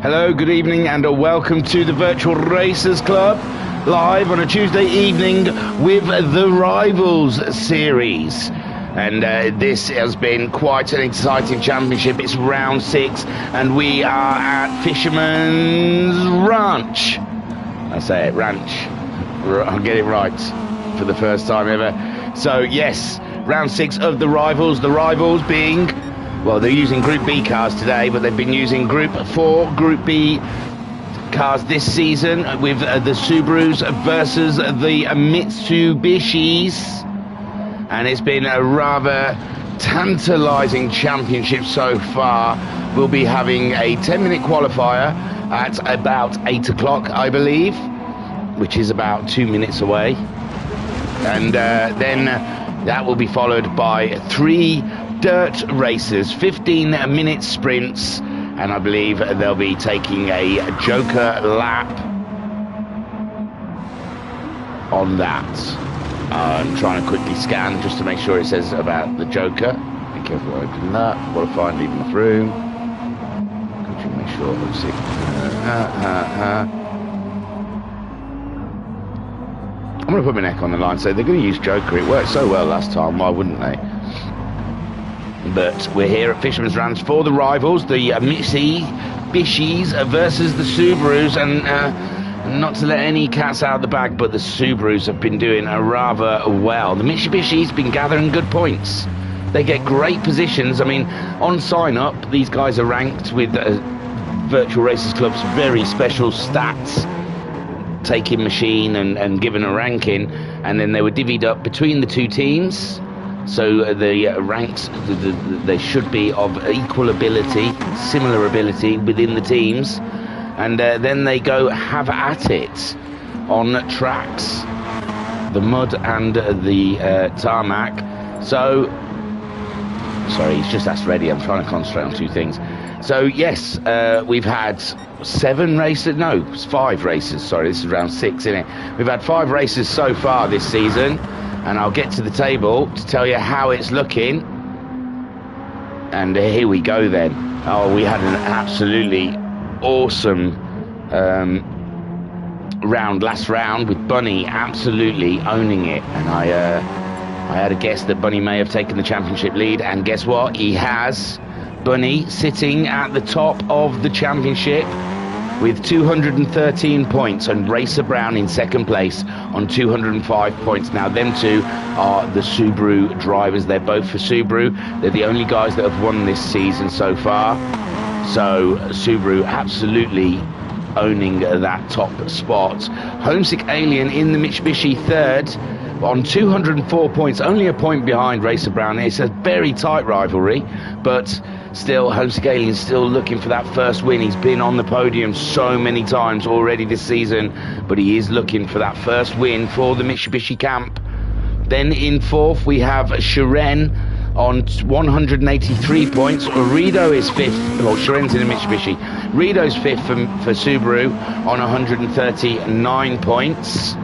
Hello, good evening, and welcome to the Virtual Racers Club, live on a Tuesday evening with the Rivals series. And this has been quite an exciting championship. It's round 6, and we are at Fisherman's Ranch. I say it, ranch. I'll get it right for the first time ever. So, yes, round 6 of the Rivals. The Rivals being... well, they're using Group B cars today, but they've been using Group 4, Group B cars this season with the Subarus versus the Mitsubishis. And it's been a rather tantalising championship so far. We'll be having a 10-minute qualifier at about 8 o'clock, I believe, which is about 2 minutes away. And then that will be followed by 3 dirt races, 15-minute sprints, and I believe they'll be taking a Joker lap on that. I'm trying to quickly scan just to make sure it says about the Joker. Be careful opening that. Qualifying, leaving the room. Could you make sure? Let's see. I'm going to put my neck on the line. So they're going to use Joker. It worked so well last time. Why wouldn't they? But we're here at Fisherman's Ranch for the Rivals, the Mitsubishis versus the Subarus, and not to let any cats out of the bag, but the Subarus have been doing rather well. The Mitsubishis been gathering good points. They get great positions. I mean, on sign-up, these guys are ranked with Virtual Racers Club's very special stats, taking machine and given a ranking, and then they were divvied up between the two teams. So the ranks, they should be of equal ability, similar ability within the teams. And then they go have at it on tracks, the mud and the tarmac. So, sorry, he's just asked ready. I'm trying to concentrate on 2 things. So, yes, we've had 7 races. No, it's 5 races. Sorry, this is round 6, isn't it? We've had 5 races so far this season. And I'll get to the table to tell you how it's looking. And here we go then. Oh, we had an absolutely awesome last round with Bunny absolutely owning it. And I had a guess that Bunny may have taken the championship lead. And guess what? He has. Bunny sitting at the top of the championship with 213 points, and Racer Brown in second place on 205 points. Now, them two are the Subaru drivers. They're both for Subaru. They're the only guys that have won this season so far. So, Subaru absolutely owning that top spot. Homesick Alien in the Mitsubishi third on 204 points, only a point behind Racer Brown. It's a very tight rivalry, but still, Homesick Alien's still looking for that first win. He's been on the podium so many times already this season, but he is looking for that first win for the Mitsubishi camp. Then in fourth, we have Shiren on 183 points. Rido is fifth. Well, Shiren's in the Mitsubishi. Rido's fifth for Subaru on 139 points.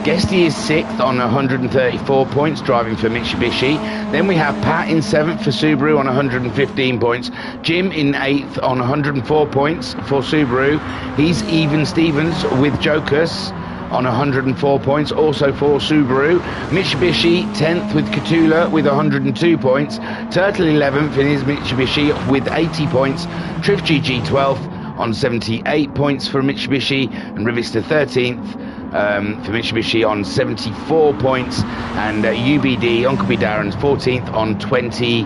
Guesty is 6th on 134 points, driving for Mitsubishi. Then we have Pat in 7th for Subaru on 115 points. Jim in 8th on 104 points for Subaru. He's even Stevens with Jokers on 104 points, also for Subaru. Mitsubishi 10th with Katula with 102 points. Turtle 11th in his Mitsubishi with 80 points. Triff GG 12th on 78 points for Mitsubishi. And Rivista 13th. For Mitsubishi on 74 points, and UBD, Uncle B Darren's 14th on 20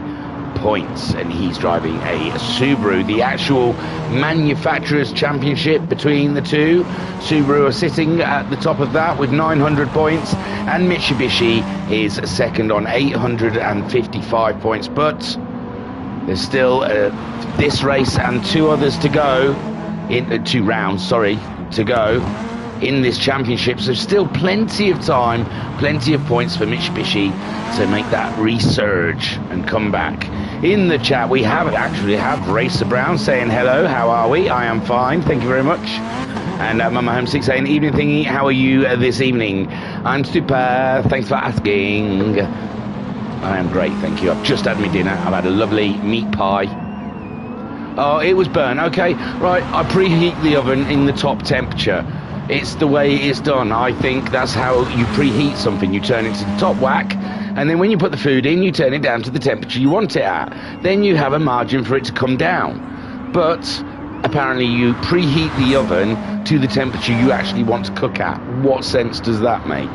points, and he's driving a Subaru. The actual manufacturers championship between the two, Subaru are sitting at the top of that with 900 points, and Mitsubishi is second on 855 points. But there's still this race and 2 others to go, in 2 rounds, sorry, to go in this championship, so still plenty of time, plenty of points for Mitsubishi to make that resurge and come back. In the chat we actually have Racer Brown saying hello, how are we? I am fine, thank you very much. And Mama Homesick saying, evening thingy, how are you this evening? I'm super, thanks for asking. I am great, thank you. I've just had my dinner. I've had a lovely meat pie Oh, it was burnt. Okay, right. I preheat the oven in the top temperature. It's the way it's done. I think that's how you preheat something. You turn it to the top whack, and then when you put the food in, you turn it down to the temperature you want it at. Then you have a margin for it to come down. But apparently you preheat the oven to the temperature you actually want to cook at. What sense does that make?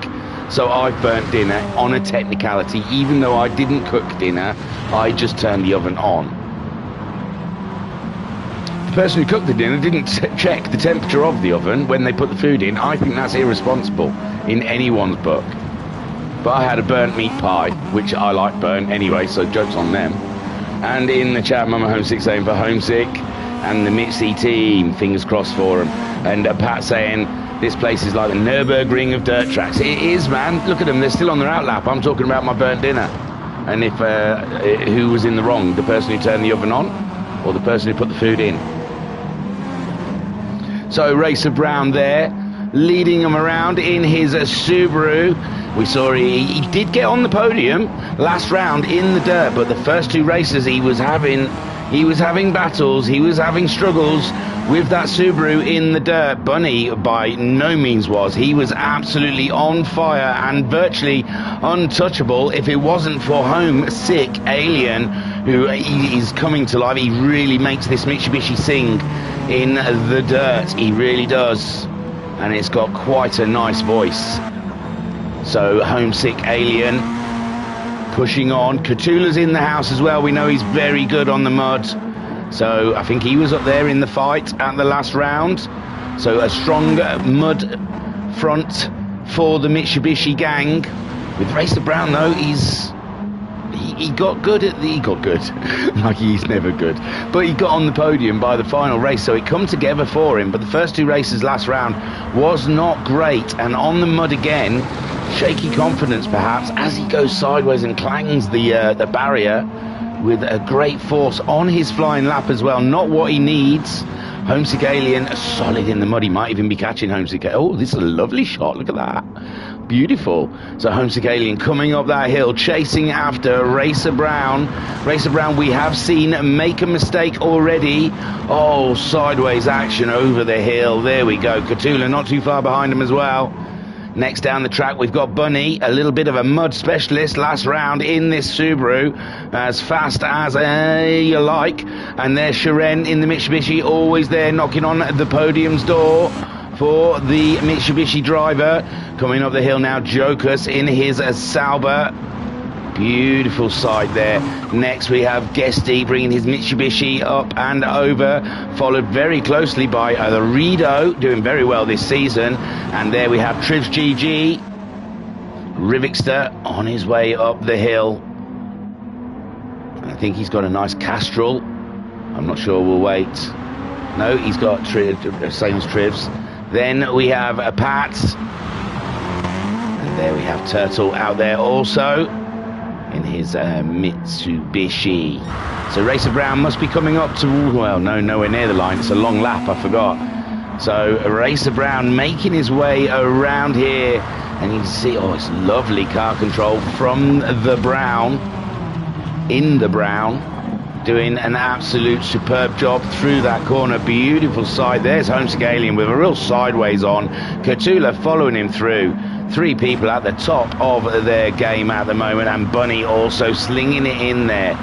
So I've burnt dinner on a technicality. Even though I didn't cook dinner, I just turned the oven on. The person who cooked the dinner didn't check the temperature of the oven when they put the food in. I think that's irresponsible in anyone's book. But I had a burnt meat pie, which I like burnt anyway, so joke's on them. And in the chat, Mama Homesick saying for Homesick, and the Mitzi team, fingers crossed for them. And Pat saying, this place is like the Nürburgring of dirt tracks. It is, man. Look at them, they're still on their outlap. I'm talking about my burnt dinner. And if who was in the wrong, the person who turned the oven on, or the person who put the food in? So Racer Brown there, leading him around in his Subaru. We saw he did get on the podium last round in the dirt, but the first two races he was having battles, he was having struggles with that Subaru in the dirt. Bunny by no means was. He was absolutely on fire and virtually untouchable if it wasn't for Homesick Alien, who is coming to life. He really makes this Mitsubishi sing in the dirt. He really does. And it's got quite a nice voice. So Homesick Alien pushing on. Catula's in the house as well. We know he's very good on the mud. So I think he was up there in the fight at the last round. So a strong mud front for the Mitsubishi gang. With Racer Brown though, he got good like he's never good, but he got on the podium by the final race, so it come together for him. But the first two races last round was not great, and on the mud again, shaky confidence perhaps as he goes sideways and clangs the barrier with a great force on his flying lap as well. Not what he needs. Homesick Alien solid in the mud. He might even be catching Homesick. Oh, this is a lovely shot, look at that, beautiful. So Homesick Alien coming up that hill, chasing after Racer Brown. Racer Brown we have seen make a mistake already. Oh, sideways action over the hill. There we go. Catula not too far behind him as well. Next down the track we've got Bunny, a little bit of a mud specialist last round in this Subaru, as fast as you like. And there's Sharon in the Mitsubishi, always there knocking on the podium's door for the Mitsubishi driver. Coming up the hill now, Jokus in his Sauber. Beautiful sight there. Next we have Guesty bringing his Mitsubishi up and over, followed very closely by the Rido, doing very well this season. And there we have Trivs GG, Rivixter on his way up the hill. I think he's got a nice Castrol. I'm not sure, we'll wait. No, he's got same as Trivs. Then we have a Pat. And there we have Turtle out there also in his Mitsubishi. So Racer Brown must be coming up to, well, no, nowhere near the line. It's a long lap, I forgot. So Racer Brown making his way around here. And you can see, oh, it's lovely car control from the Brown, in the Brown, doing an absolute superb job through that corner. Beautiful side. There's Homesick Alien with a real sideways on. Catula following him through. Three people at the top of their game at the moment, and Bunny also slinging it in there.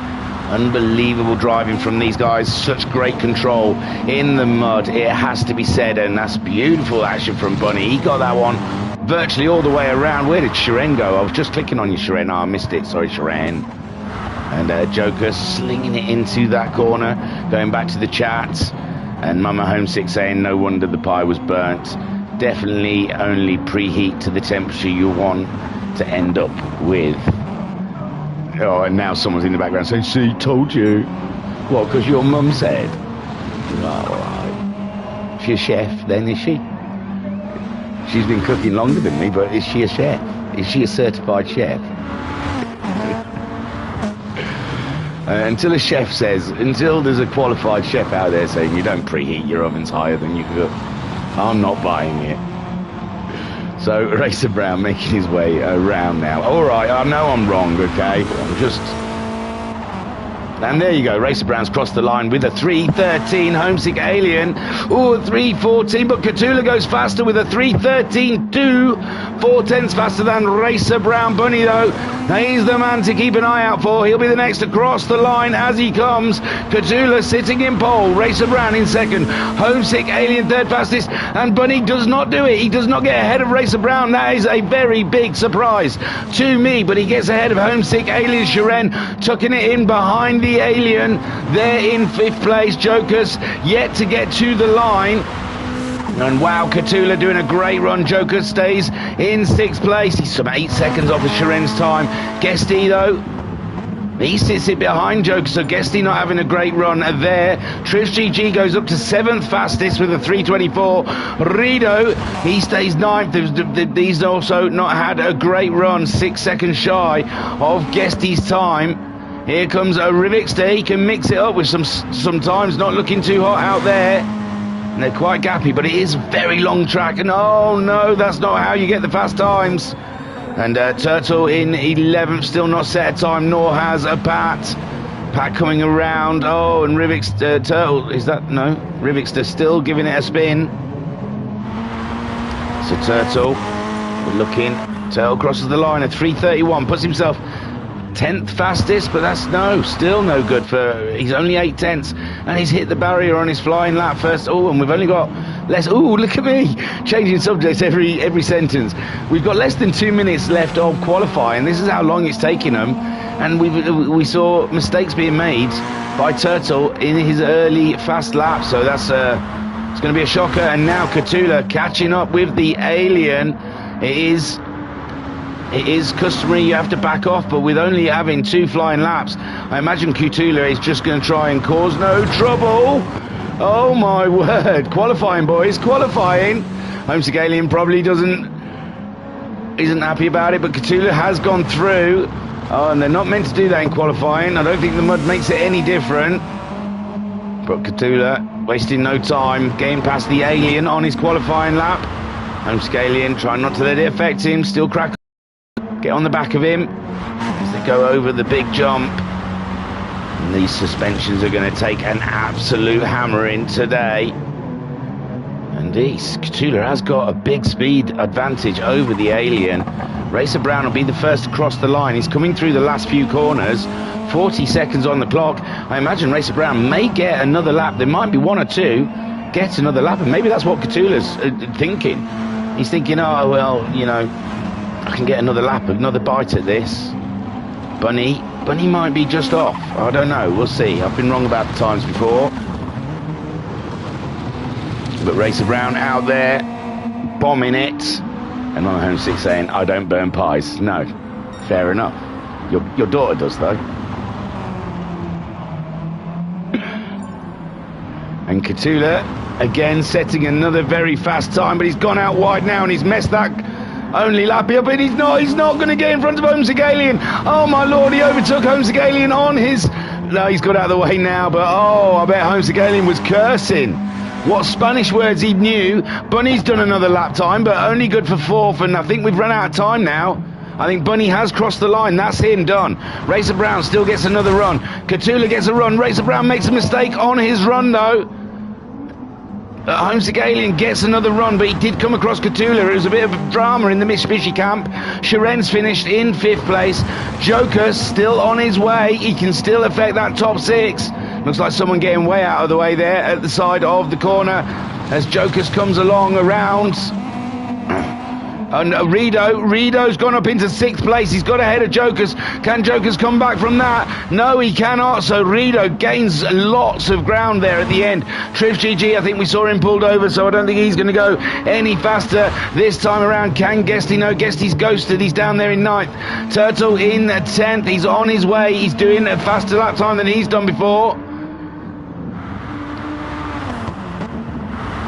Unbelievable driving from these guys. Such great control in the mud, it has to be said, and that's beautiful action from Bunny. He got that one virtually all the way around. Where did Sharon go? I was just clicking on you, Sharon. Oh, I missed it. Sorry, Sharon. And Joker slinging it into that corner. Going back to the chat. And Mama Homesick saying, no wonder the pie was burnt. Definitely only preheat to the temperature you want to end up with. Oh, and now someone's in the background saying, see, told you. What, because your mum said? All right. She a chef then, is she? She's been cooking longer than me, but is she a chef? Is she a certified chef? Until a chef says, until there's a qualified chef out there saying you don't preheat your ovens higher than you cook, I'm not buying it. So Racer Brown making his way around now. All right, I know I'm wrong, okay? I'm just And there you go, Racer Brown's crossed the line with a 3:13. Homesick Alien, ooh, 3:14, but Catula goes faster with a 3:13.2. 4/10 faster than Racer Brown. Bunny, though, he's the man to keep an eye out for. He'll be the next to cross the line as he comes. Catula sitting in pole, Racer Brown in second, Homesick Alien third fastest, and Bunny does not do it. He does not get ahead of Racer Brown. That is a very big surprise to me, but he gets ahead of Homesick Alien. Shiren tucking it in behind the Alien. They're in 5th place. Jokers yet to get to the line. And wow, Catula doing a great run. Joker stays in 6th place. He's some 8 seconds off of Shiren's time. Guesty, though, he sits it behind Joker, so Guesty not having a great run there. Trish GG goes up to 7th fastest with a 3:24. Rido, he stays 9th. He's also not had a great run, 6 seconds shy of Guesty's time. Here comes a Rivixter. He can mix it up with sometimes not looking too hot out there. And they're quite gappy, but it is a very long track. And oh no, that's not how you get the fast times. And Turtle in 11th, still not set a time, nor has a Pat. Pat coming around. Oh, and Rivixter, Turtle, is that? No, Rivixter still giving it a spin. So Turtle, we're looking. Turtle crosses the line at 3:31, puts himself 10th fastest, but that's still no good for, he's only 8/10, and he's hit the barrier on his flying lap first. Oh, and we've only got less, oh, look at me, changing subjects every sentence. We've got less than 2 minutes left of qualifying. This is how long it's taking them, and we saw mistakes being made by Turtle in his early fast lap, so that's it's going to be a shocker. And now Catula catching up with the Alien. It is customary, you have to back off, but with only having 2 flying laps, I imagine Catula is just going to try and cause no trouble. Oh my word, qualifying, boys, qualifying. Homesick Alien probably isn't happy about it, but Catula has gone through. Oh, and they're not meant to do that in qualifying. I don't think the mud makes it any different. But Catula wasting no time, getting past the Alien on his qualifying lap. Homesick Alien trying not to let it affect him, still crack. Get on the back of him as they go over the big jump. And these suspensions are going to take an absolute hammering today. And Catula has got a big speed advantage over the Alien. Racer Brown will be the first to cross the line. He's coming through the last few corners. 40 seconds on the clock. I imagine Racer Brown may get another lap. There might be 1 or 2. Get another lap, and maybe that's what Catula's thinking. He's thinking, oh, well, you know, I can get another lap, another bite at this. Bunny might be just off. I don't know, we'll see. I've been wrong about the times before. But Racer Brown out there, bombing it. And on Homesick saying, I don't burn pies. No, fair enough. Your daughter does, though. And Catula, again, setting another very fast time, but he's gone out wide now, and he's messed that only lap up, and he's not going to get in front of Homesick Alien. Oh my lord, he overtook Homesick Alien on his, no, he's got out of the way now, but oh, I bet Homesick Alien was cursing what Spanish words he knew. Bunny's done another lap time, but only good for 4th, and I think we've run out of time now. I think Bunny has crossed the line. That's him done. Racer Brown still gets another run. Catula gets a run. Racer Brown makes a mistake on his run, though. Homesick Alien gets another run, but he did come across Catula. It was a bit of drama in the Mitsubishi camp. Shiren's finished in 5th place. Joker's still on his way. He can still affect that top 6. Looks like someone getting way out of the way there at the side of the corner as Joker's comes along around. And Rido's gone up into 6th place. He's got ahead of Jokers. Can Jokers come back from that? No, he cannot. So Rido gains lots of ground there at the end. Trish GG, I think we saw him pulled over, so I don't think he's going to go any faster this time around. Can Guesty? No, Guesty's ghosted. He's down there in 9th. Turtle in 10th. He's on his way. He's doing a faster lap time than he's done before.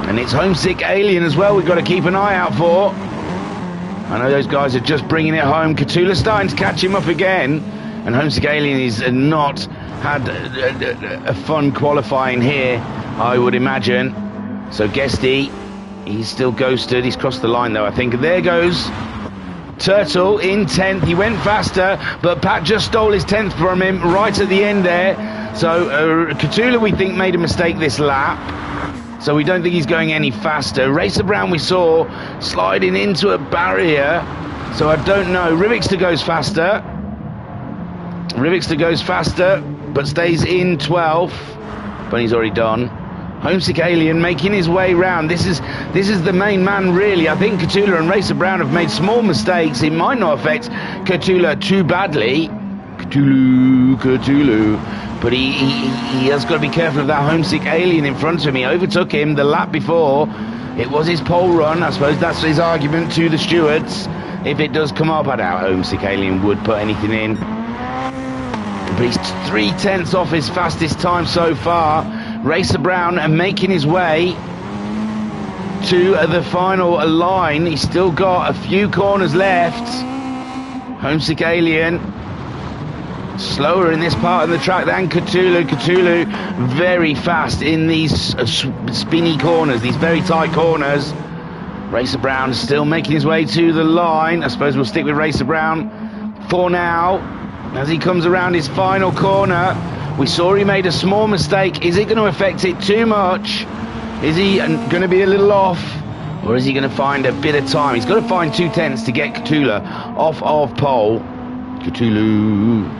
And it's Homesick Alien as well we've got to keep an eye out for. I know those guys are just bringing it home. Catula's starting to catch him up again. And Homesick Alien has not had a fun qualifying here, I would imagine. So Guesty, he's still ghosted. He's crossed the line, though, I think. There goes Turtle in 10th. He went faster, but Pat just stole his 10th from him right at the end there. So Catula, we think, made a mistake this lap. So we don't think he's going any faster. Racer Brown we saw sliding into a barrier. So I don't know. Rivixter goes faster. Rivixter goes faster, but stays in 12th. But he's already done. Homesick Alien making his way round. This is the main man, really. I think Catula and Racer Brown have made small mistakes. It might not affect Catula too badly. Cthulhu. But he has got to be careful of that Homesick Alien in front of him. He overtook him the lap before. It was his pole run. I suppose that's his argument to the stewards. If it does come up, I doubt Homesick Alien would put anything in. But he's 3/10 off his fastest time so far. Racer Brown making his way to the final line. He's still got a few corners left. Homesick Alien slower in this part of the track than Cthulhu. Cthulhu very fast in these spinny corners, these very tight corners. Racer Brown still making his way to the line. I suppose we'll stick with Racer Brown for now as he comes around his final corner. We saw he made a small mistake. Is it going to affect it too much? Is he going to be a little off? Or is he going to find a bit of time? He's got to find 2/10 to get Cthulhu off of pole. Cthulhu.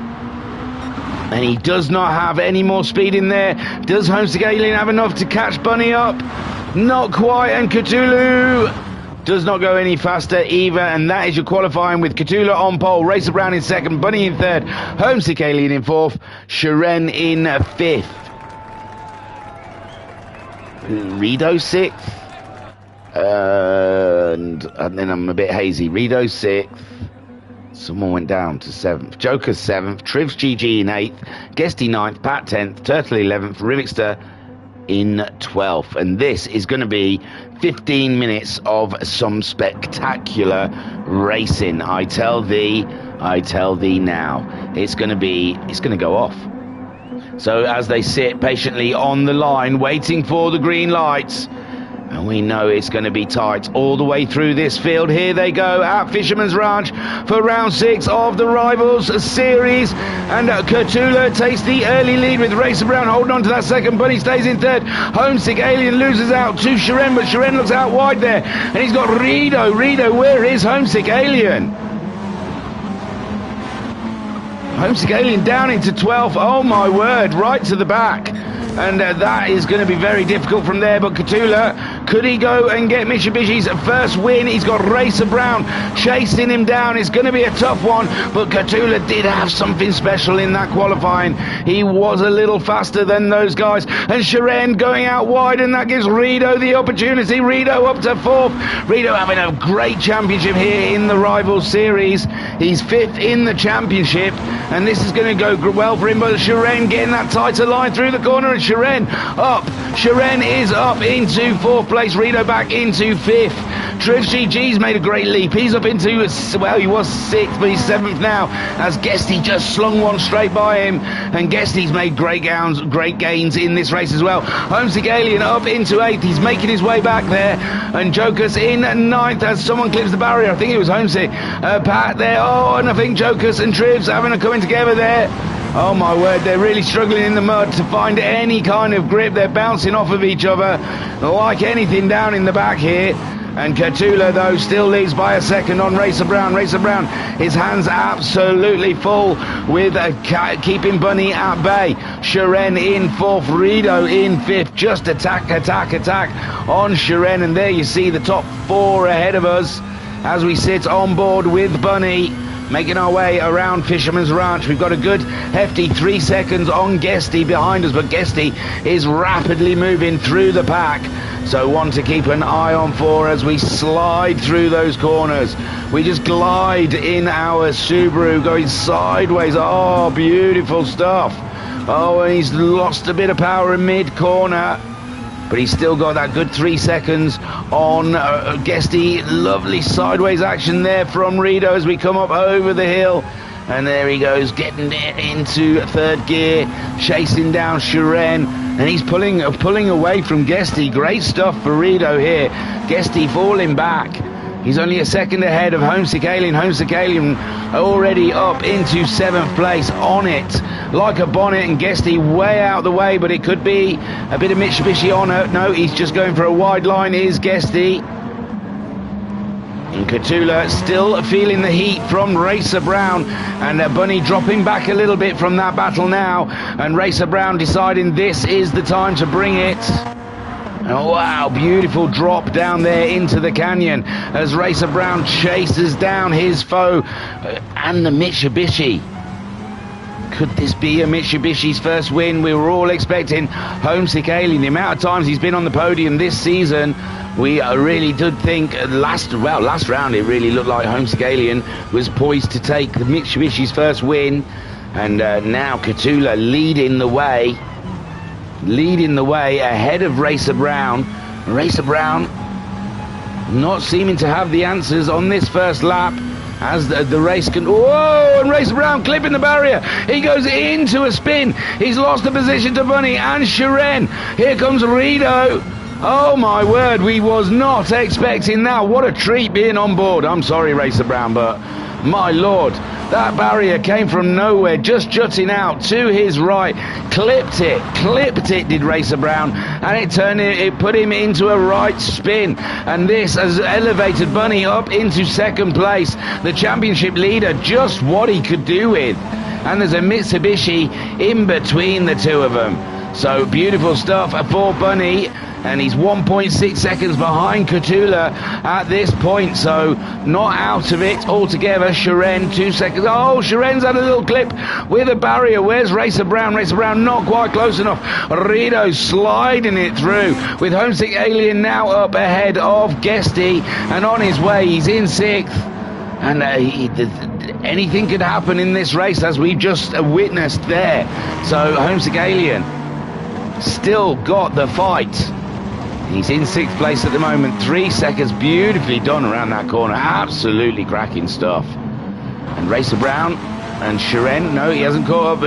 And he does not have any more speed in there. Does Homesick Alien have enough to catch Bunny up? Not quite, and Cthulhu does not go any faster either, and that is your qualifying with Cthulhu on pole, Racer Brown in second, Bunny in third, Homesick Alien in fourth, Shiren in fifth. Rido sixth, and then I'm a bit hazy. Rido sixth. Someone went down to 7th. Joker 7th. Trivs GG in 8th. Guesty 9th. Pat 10th. Turtle 11th. Rivixter in 12th. And this is going to be 15 minutes of some spectacular racing. I tell thee now. It's going to go off. So as they sit patiently on the line, waiting for the green lights, and we know it's going to be tight all the way through this field. Here they go at Fisherman's Ranch for round 6 of the Rivals Series. And Cthulhu takes the early lead with Racer Brown holding on to that second. Bunny stays in third. Homesick Alien loses out to Shiren, but Shiren looks out wide there. And he's got Rido. Rido, where is Homesick Alien? Homesick Alien down into 12th. Oh my word, right to the back. And that is going to be very difficult from there. But Cthulhu, could he go and get Mitsubishi's first win? He's got Racer Brown chasing him down. It's going to be a tough one. But Cthulhu did have something special in that qualifying. He was a little faster than those guys. And Shiren going out wide, and that gives Rido the opportunity. Rido up to 4th. Rido having a great championship here in the Rivals Series. He's 5th in the championship. And this is going to go well for him. But Shiren getting that tighter line through the corner. And Shiren up. Shiren is up into 4th place. Rido back into 5th. Triv GG's made a great leap. He's up into, well, he was 6th, but he's 7th now, as Guesty just slung one straight by him. And Guesty's made great gains in this race as well. Homesick Alien up into 8th. He's making his way back there. And Joker's in 9th as someone clips the barrier. I think it was Homesick. Pat there. Oh, and I think Joker's and Trivs having a coming together there. Oh my word, they're really struggling in the mud to find any kind of grip. They're bouncing off of each other like anything down in the back here. And Cthulhu, though, still leads by a second on Racer Brown. Racer Brown, his hands absolutely full with keeping Bunny at bay. Shiren in 4th, Rido in 5th. Just attack on Shiren. And there you see the top 4 ahead of us as we sit on board with Bunny. Making our way around Fisherman's Ranch. We've got a good hefty 3 seconds on Guesty behind us, but Guesty is rapidly moving through the pack. So one to keep an eye on for as we slide through those corners. We just glide in our Subaru going sideways. Oh, beautiful stuff. Oh, and he's lost a bit of power in mid-corner. But he's still got that good 3 seconds on Guesty. Lovely sideways action there from Rido as we come up over the hill. And there he goes, getting into 3rd gear, chasing down Shiren. And he's pulling away from Guesty. Great stuff for Rido here. Guesty falling back. He's only a second ahead of Homesick Alien. Homesick Alien already up into 7th place, on it like a bonnet, and Guesty way out the way, but it could be a bit of Mitsubishi on it. No, he's just going for a wide line, is Guesty. And Cthulhu still feeling the heat from Racer Brown, and Bunny dropping back a little bit from that battle now, and Racer Brown deciding this is the time to bring it. Oh, wow, beautiful drop down there into the canyon as Racer Brown chases down his foe and the Mitsubishi. Could this be a Mitsubishi's first win? We were all expecting Homesick Alien. The amount of times he's been on the podium this season, we really did think last round it really looked like Homesick Alien was poised to take the Mitsubishi's first win. And now Cthulhu leading the way ahead of Racer Brown. Racer Brown not seeming to have the answers on this first lap as the race can... Whoa! And Racer Brown clipping the barrier. He goes into a spin. He's lost the position to Bunny and Shiren. Here comes Rido. Oh my word, we was not expecting that. What a treat being on board. I'm sorry, Racer Brown, but my lord, that barrier came from nowhere, just jutting out to his right. Clipped it did Racer Brown, and it put him into a right spin, and this has elevated Bunny up into 2nd place, the championship leader, just what he could do with. And there's a Mitsubishi in between the two of them. So beautiful stuff for Bunny, and he's 1.6 seconds behind Cthulhu at this point, so not out of it altogether. Shiren 2 seconds. Oh, Shiren's had a little clip with a barrier. Where's Racer Brown? Racer Brown not quite close enough. Rido sliding it through, with Homesick Alien now up ahead of Guesty, and on his way. He's in 6th, and anything could happen in this race, as we just witnessed there. So Homesick Alien still got the fight. He's in 6th place at the moment. 3 seconds, beautifully done around that corner. Absolutely cracking stuff. And Racer Brown and Shiren, no, he hasn't caught up.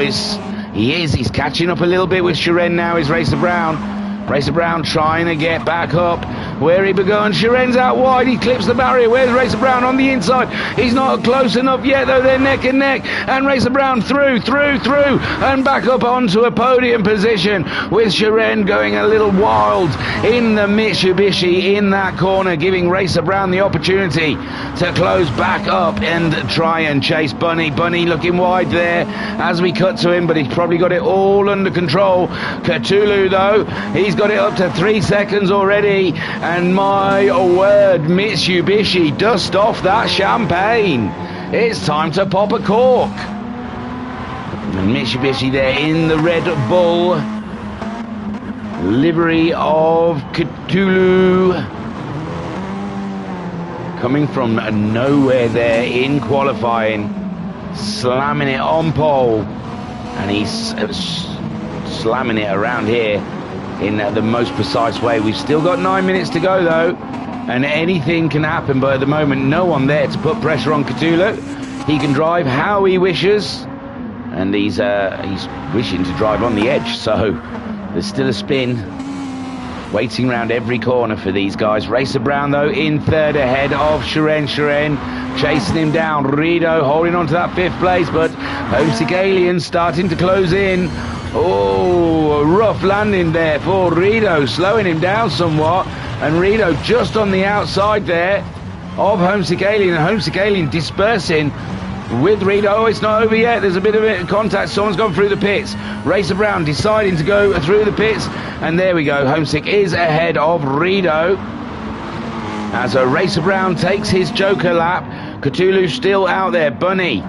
He's catching up a little bit with Shiren now, is Racer Brown. Racer Brown trying to get back up where he begun. Shiren's out wide, he clips the barrier. Where's Racer Brown? On the inside. He's not close enough yet, though. They're neck and neck, and Racer Brown through, and back up onto a podium position, with Shiren going a little wild in the Mitsubishi in that corner, giving Racer Brown the opportunity to close back up and try and chase Bunny. Bunny looking wide there as we cut to him, but he's probably got it all under control. Cthulhu, though, he's got it up to 3 seconds already, and my word, Mitsubishi, dust off that champagne. It's time to pop a cork. And Mitsubishi there in the Red Bull livery of Cthulhu, coming from nowhere there in qualifying, slamming it on pole, and he's slamming it around here in the most precise way. We've still got 9 minutes to go, though, and anything can happen, but at the moment no one there to put pressure on Cthulhu. He can drive how he wishes, and he's wishing to drive on the edge, so there's still a spin waiting around every corner for these guys. Racer Brown, though, in 3rd ahead of Shiren. Shiren chasing him down. Rido holding on to that 5th place, but Homesick Alien starting to close in. Oh, a rough landing there for Rido, slowing him down somewhat, and Rido just on the outside there of Homesick Alien, and Homesick Alien dispersing with Rido. Oh, it's not over yet. There's a bit of contact. Someone's gone through the pits. Racer Brown deciding to go through the pits, and there we go. Homesick is ahead of Rido as Racer Brown takes his Joker lap. Cthulhu still out there. Bunny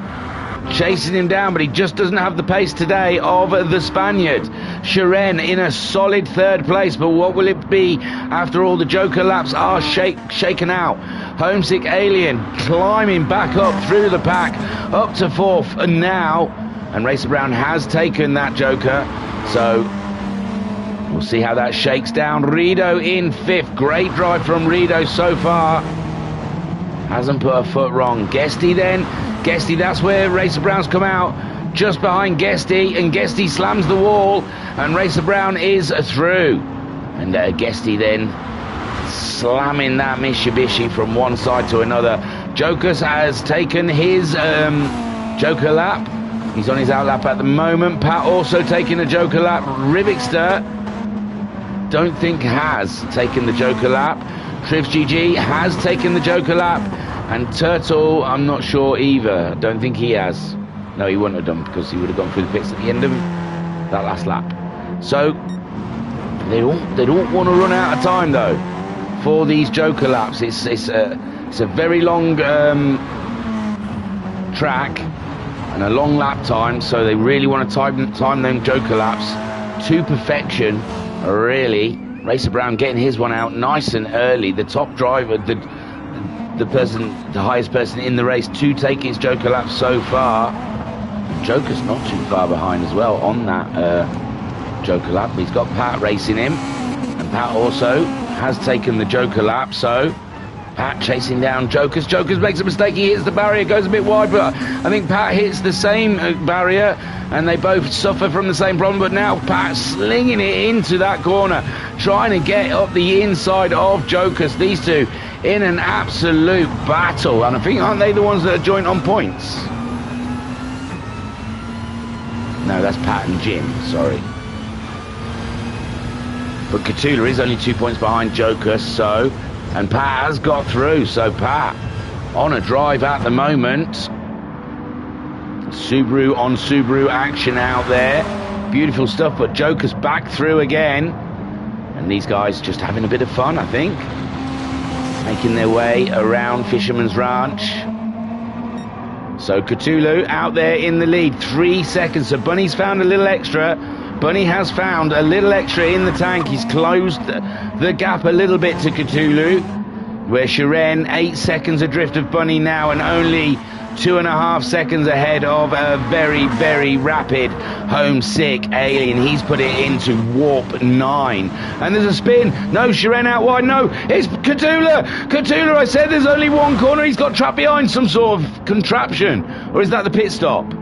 chasing him down, but he just doesn't have the pace today of the Spaniard. Shiren in a solid 3rd place, but what will it be after all the Joker laps are shaken out? Homesick Alien climbing back up through the pack, up to 4th and now, and Racer Brown has taken that Joker, so we'll see how that shakes down. Rido in 5th. Great drive from Rido so far. Hasn't put a foot wrong. Guesty then. Guesty, that's where Racer Brown's come out, just behind Guesty, and Guesty slams the wall, and Racer Brown is through. And Guesty then slamming that Mitsubishi from one side to another. Jokus has taken his Joker lap. He's on his out lap at the moment. Pat also taking a Joker lap. Rivixter, don't think has taken the Joker lap. Trivs GG has taken the Joker lap. And Turtle, I'm not sure either. Don't think he has. No, he wouldn't have done, because he would have gone through the pits at the end of that last lap. So they don't want to run out of time though for these Joker laps. It's a very long track and a long lap time, so they really want to time them Joker laps to perfection. Really, Racer Brown getting his one out nice and early. The top driver, the highest person in the race to take his Joker lap so far. Joker's not too far behind as well on that Joker lap. He's got Pat racing him, and Pat also has taken the Joker lap. So Pat chasing down Joker's. Joker's makes a mistake. He hits the barrier, goes a bit wide, but I think Pat hits the same barrier, and they both suffer from the same problem. But now Pat slinging it into that corner, trying to get up the inside of Joker's. These two in an absolute battle, and I think, aren't they the ones that are joint on points? No, that's Pat and Jim, sorry. But Catula is only 2 points behind Joker, so, and Pat has got through, so Pat on a drive at the moment. Subaru on Subaru action out there. Beautiful stuff, but Joker's back through again. And these guys just having a bit of fun, I think. Making their way around Fisherman's Ranch. So Cthulhu out there in the lead, 3 seconds. So Bunny's found a little extra. Bunny has found a little extra in the tank. He's closed the gap a little bit to Cthulhu, where Shiren 8 seconds adrift of Bunny now, and only 2.5 seconds ahead of a very, very rapid homesick alien. He's put it into warp 9. And there's a spin. No, Shiren out wide. No, it's Cthulhu. Cthulhu, I said there's only one corner. He's got trapped behind some sort of contraption. Or is that the pit stop?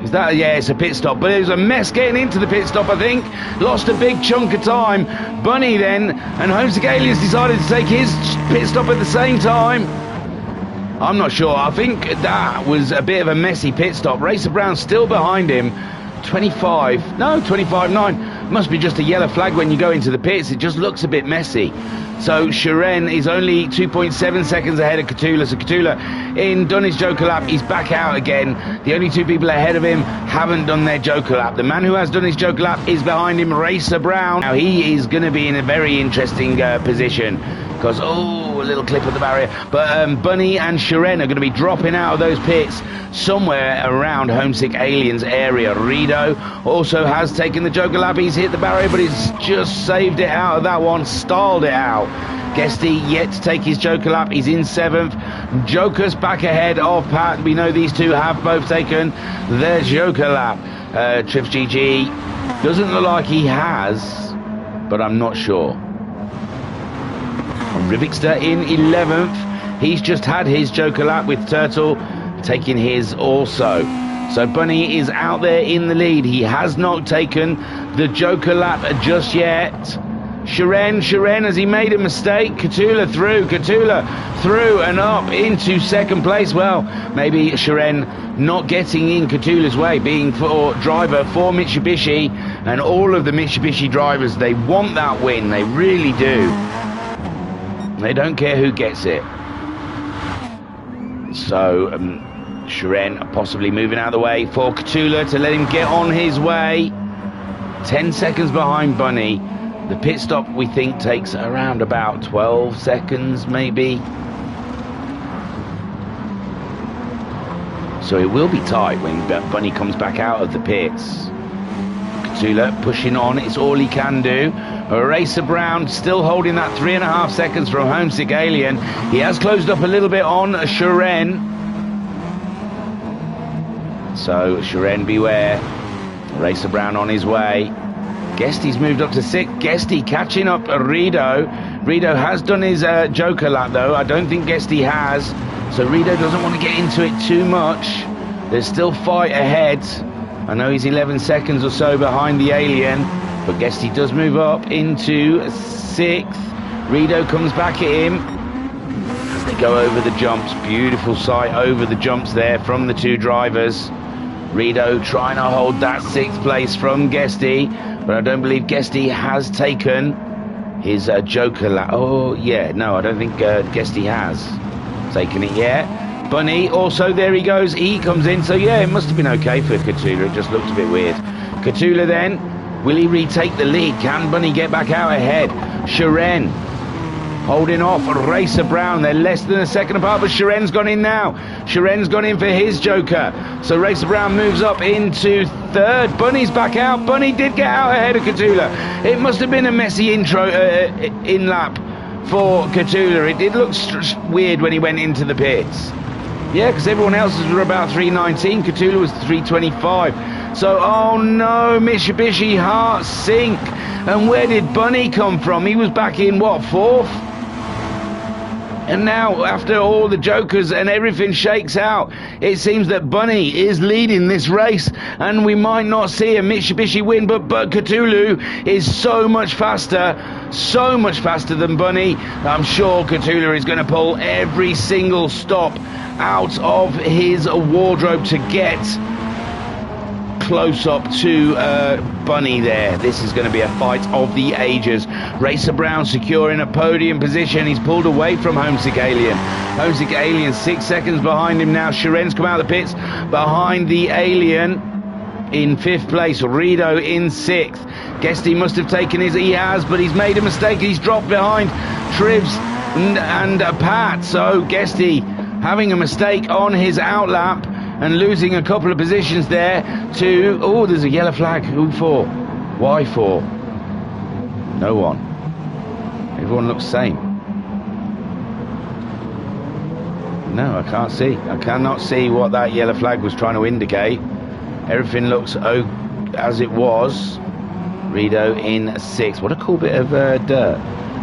Is that, yeah, it's a pit stop. But it was a mess getting into the pit stop, I think. Lost a big chunk of time. Bunny then, and Homesick Aliens decided to take his pit stop at the same time. I'm not sure. I think that was a bit of a messy pit stop. Racer Brown still behind him. 25.9. Must be just a yellow flag when you go into the pits. It just looks a bit messy. So Shiren is only 2.7 seconds ahead of Cthulhu. So Cthulhu in done his Joker lap. He's back out again. The only two people ahead of him haven't done their Joker lap. The man who has done his Joker lap is behind him, Racer Brown. Now he is going to be in a very interesting position, because, oh, a little clip of the barrier. But Bunny and Shiren are going to be dropping out of those pits somewhere around Homesick Aliens area. Rido also has taken the Joker lap. He's hit the barrier, but he's just saved it out of that one, stalled it out. Guesty yet to take his Joker lap. He's in 7th. Joker's back ahead of Pat. We know these two have both taken their Joker lap. Trivs GG doesn't look like he has, but I'm not sure. Rivixter in 11th. He's just had his Joker lap, with Turtle taking his also. So Bunny is out there in the lead. He has not taken the Joker lap just yet. Shiren, has he made a mistake? Cthulhu through and up into 2nd place. Well, maybe Shiren not getting in Cthulhu's way, being driver for Mitsubishi, and all of the Mitsubishi drivers, they want that win. They really do. They don't care who gets it. So Shiren possibly moving out of the way for Cthulhu to let him get on his way. 10 seconds behind Bunny. The pit stop, we think, takes around about 12 seconds maybe. So it will be tight when Bunny comes back out of the pits. Cthulhu pushing on, it's all he can do. Racer Brown still holding that 3.5 seconds from Homesick Alien. He has closed up a little bit on Shiren. So Shiren beware. Racer Brown on his way. Guesty's moved up to 6th. Guesty catching up Rido. Rido has done his Joker lap though. I don't think Guesty has. So Rido doesn't want to get into it too much. There's still fight ahead. I know he's 11 seconds or so behind the alien, but Guesty does move up into 6th. Rido comes back at him as they go over the jumps. Beautiful sight over the jumps there from the two drivers. Rido trying to hold that 6th place from Guesty, but I don't believe Guesty has taken his Joker lap. Oh, yeah, no, I don't think Guesty has taken it yet. Bunny, also, there he goes. He comes in, so yeah, it must have been okay for Catula. It just looked a bit weird. Catula then, will he retake the lead? Can Bunny get back out ahead? Shiren holding off Racer Brown. They're less than a second apart, but Shiren's gone in now. Shiren's gone in for his Joker. So Racer Brown moves up into 3rd. Bunny's back out. Bunny did get out ahead of Catula. It must have been a messy intro in lap for Catula. It did look weird when he went into the pits. Yeah, because everyone else was about 319. Catula was 325. So, oh no, Mitsubishi heart sink. And where did Bunny come from? He was back in, what, 4th? And now, after all the Jokers and everything shakes out, it seems that Bunny is leading this race, and we might not see a Mitsubishi win, but Cthulhu is so much faster than Bunny. I'm sure Cthulhu is going to pull every single stop out of his wardrobe to get close up to Bunny there. This is going to be a fight of the ages. Racer Brown securing a podium position. He's pulled away from Homesick Alien. Homesick Alien 6 seconds behind him now. Shiren's come out of the pits behind the Alien in 5th place. Rido in 6th. Guesty must have taken his, he has, but he's made a mistake. He's dropped behind Trivs and Pat. So Guesty having a mistake on his outlap and losing a couple of positions there to... Oh, there's a yellow flag. Who for? Why for? No one. Everyone looks same. No, I can't see. I cannot see what that yellow flag was trying to indicate. Everything looks as it was. Rido in 6th. What a cool bit of dirt.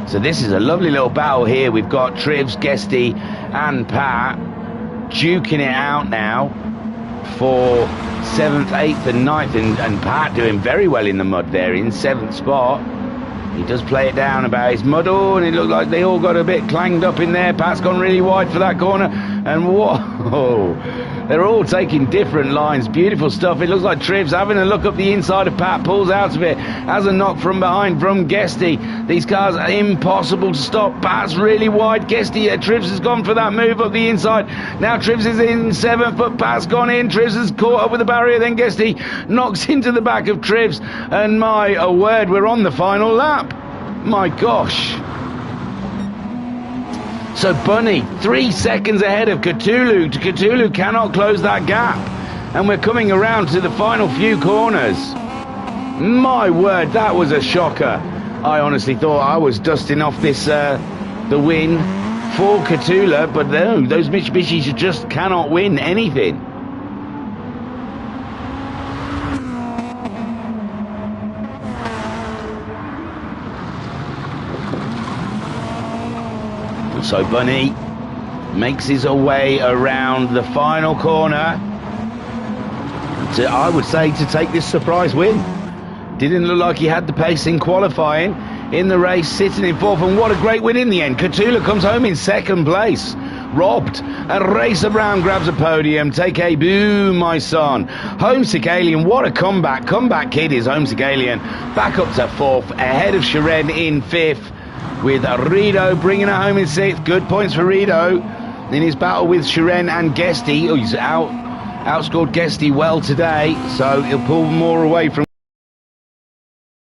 So this is a lovely little battle here. We've got Trivs, Guesty and Pat duking it out now for 7th, 8th and 9th, and Pat doing very well in the mud there in 7th spot. He does play it down about his mud. Oh, and it looked like they all got a bit clanged up in there. Pat's gone really wide for that corner, and whoa, they're all taking different lines. Beautiful stuff. It looks like Trivs having a look up the inside of Pat, pulls out of it, has a knock from behind from Guesty. These cars are impossible to stop. Pat's really wide. Guesty, Trivs has gone for that move up the inside. Now Trivs is in 7th, but Pat's gone in. Trivs has caught up with the barrier, then Guesty knocks into the back of Trivs, and my word, we're on the final lap. My gosh. So Bunny 3 seconds ahead of Cthulhu. Cthulhu cannot close that gap, and we're coming around to the final few corners. My word, that was a shocker. I honestly thought I was dusting off this the win for Cthulhu, but no, those Mitsubishis just cannot win anything. So Bunny makes his way around the final corner to, I would say, to take this surprise win. Didn't look like he had the pace in qualifying. In the race, sitting in 4th, and what a great win in the end. Cthulhu comes home in 2nd place. Robbed. And Racer Brown grabs a podium. Take a boo, my son. Homesick Alien, what a comeback. Comeback kid is Homesick Alien. Back up to 4th, ahead of Shiren in 5th. With Rido bringing it home in 6th. Good points for Rido in his battle with Shiren and Guesty. Oh, he's outscored Guesty well today, so he'll pull more away from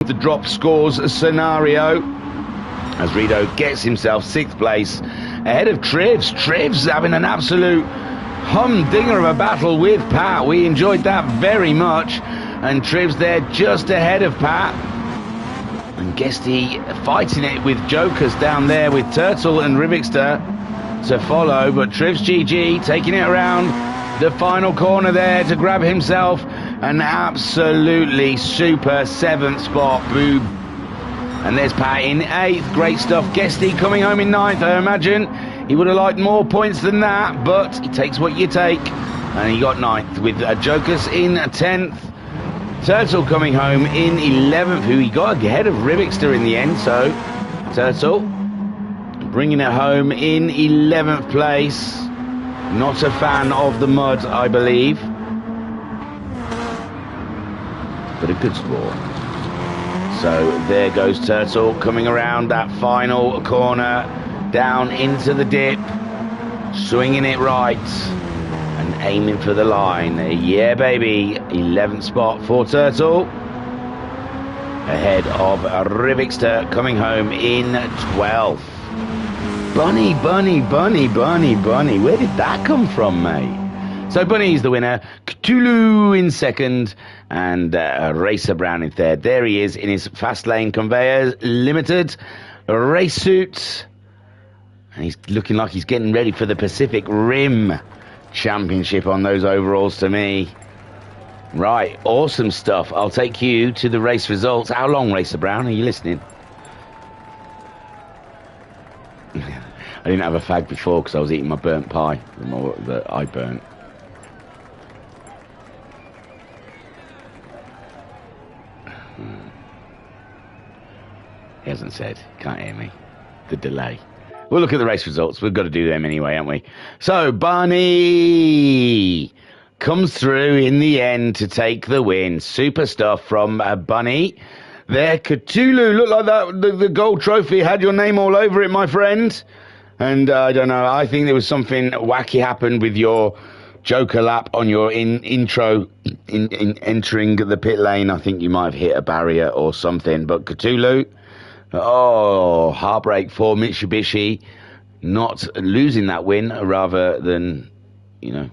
the drop scores scenario as Rido gets himself 6th place ahead of Trivs. Trivs having an absolute humdinger of a battle with Pat. We enjoyed that very much, and Trivs there just ahead of Pat. And Guesty fighting it with Jokers down there with Turtle and Rivixter to follow. But Trivs GG taking it around the final corner there to grab himself an absolutely super 7th spot. Boob. And there's Pat in 8th. Great stuff. Guesty coming home in 9th. I imagine he would have liked more points than that, but he takes what you take. And he got 9th with Jokers in 10th. Turtle coming home in 11th, who he got ahead of Rivixter in the end. So Turtle bringing it home in 11th place. Not a fan of the mud, I believe, but a good sport. So there goes Turtle coming around that final corner, down into the dip, swinging it right and aiming for the line. Yeah, baby, 11th spot for Turtle, ahead of Rivixter coming home in 12th. Bunny, Bunny, Bunny, Bunny, Bunny. Where did that come from, mate? So Bunny's the winner. Cthulhu in second. And Racer Brown in third. There he is in his Fast Lane Conveyor Limited race suit. And he's looking like he's getting ready for the Pacific Rim Championship on those overalls to me. Right, awesome stuff. I'll take you to the race results. How long, Racer Brown? Are you listening? I didn't have a fag before because I was eating my burnt pie that I burnt. He hasn't said. Can't hear me. The delay. We'll look at the race results. We've got to do them anyway, haven't we? So, Bunny comes through in the end to take the win. Super stuff from Bunny. There, Cthulhu, looked like that. The gold trophy had your name all over it, my friend. And I don't know, I think there was something wacky happened with your Joker lap on your intro in entering the pit lane. I think you might have hit a barrier or something. But Cthulhu, oh, heartbreak for Mitsubishi, not losing that win rather than, you know,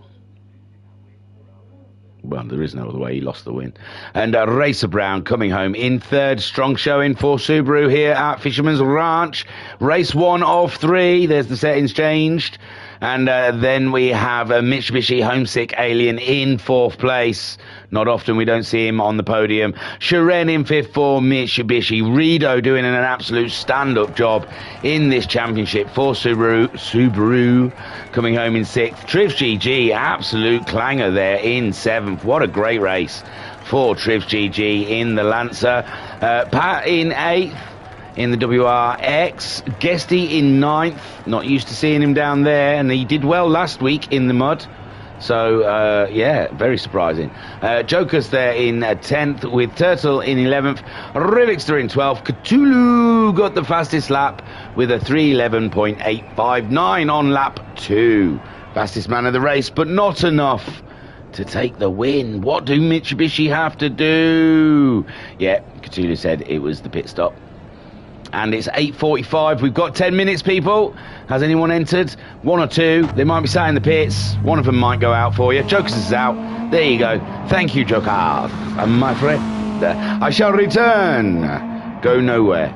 well, there is no other way. He lost the win. And Racer Brown coming home in third. Strong showing for Subaru here at Fisherman's Ranch. Race 1 of 3. There's the settings changed. And then we have a Mitsubishi Homesick Alien in 4th place. Not often we don't see him on the podium. Sharon in 5th for Mitsubishi. Rido doing an absolute stand-up job in this championship for Subaru coming home in 6th. Trivs GG, absolute clanger there in 7th. What a great race for Trivs GG in the Lancer. Pat in 8th. In the WRX, Guesty in 9th, not used to seeing him down there, and he did well last week in the mud, so yeah, very surprising. Joker's there in 10th, with Turtle in 11th, Rivixter in 12th, Cthulhu got the fastest lap with a 3:11.859 on lap 2. Fastest man of the race, but not enough to take the win. What do Mitsubishi have to do? Yeah, Cthulhu said it was the pit stop. And it's 8:45. We've got 10 minutes, people. Has anyone entered? 1 or 2. They might be sat in the pits. One of them might go out for you. Jokers is out. There you go. Thank you, Joker. And my friend, I shall return. Go nowhere.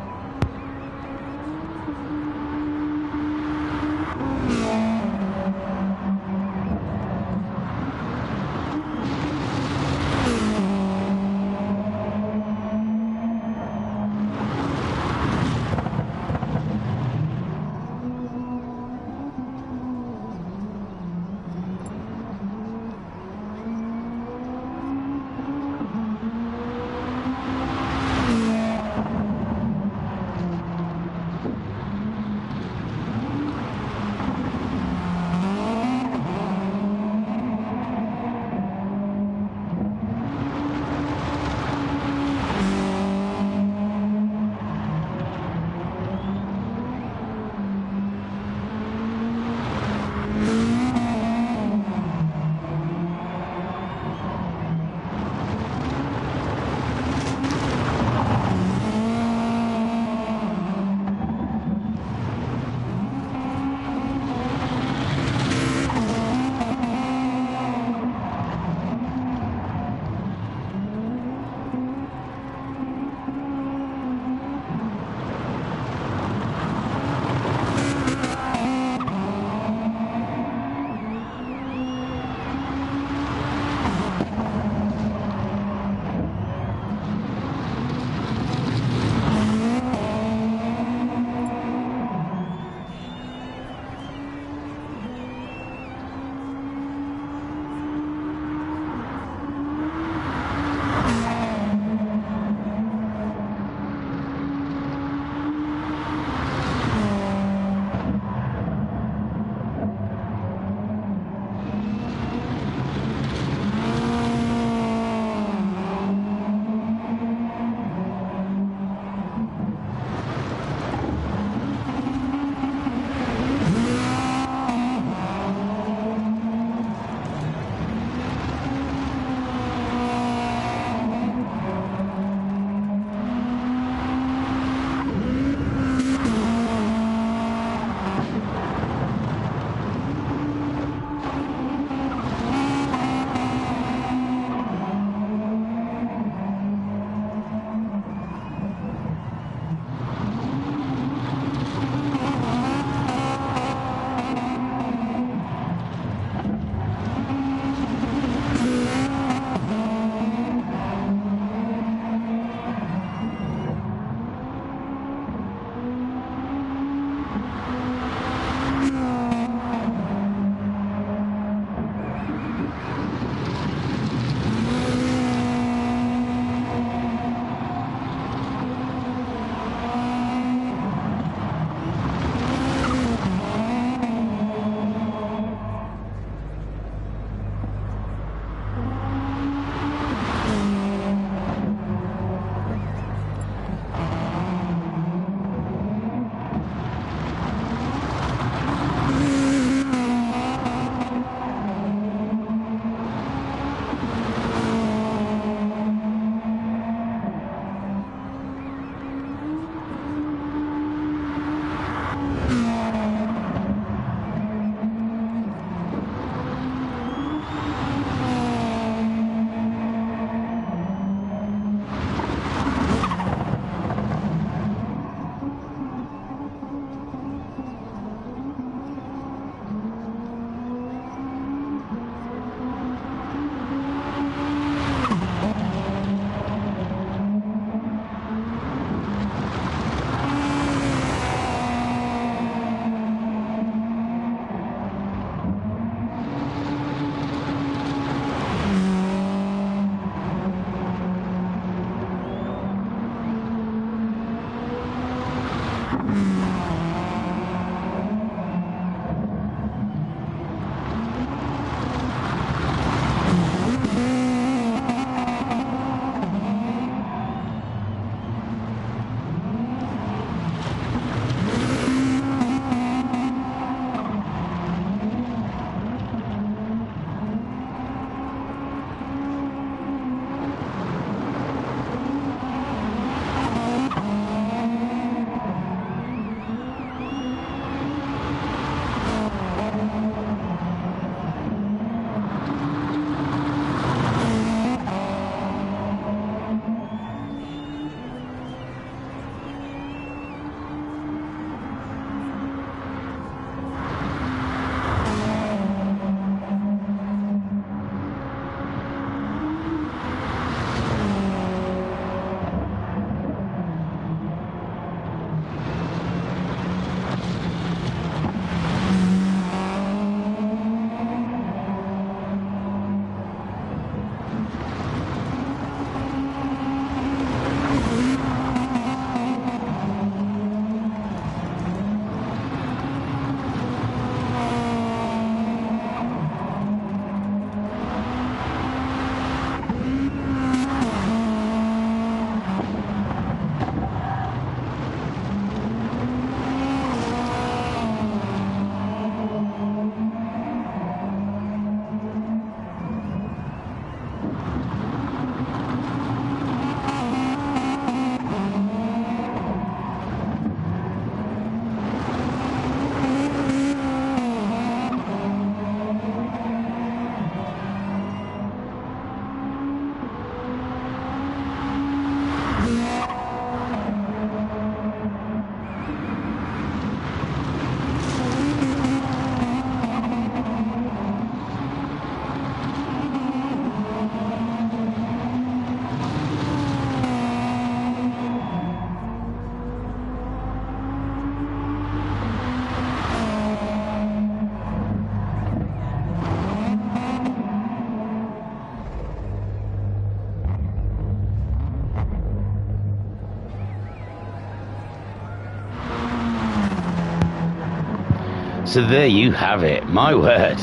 So there you have it, my word.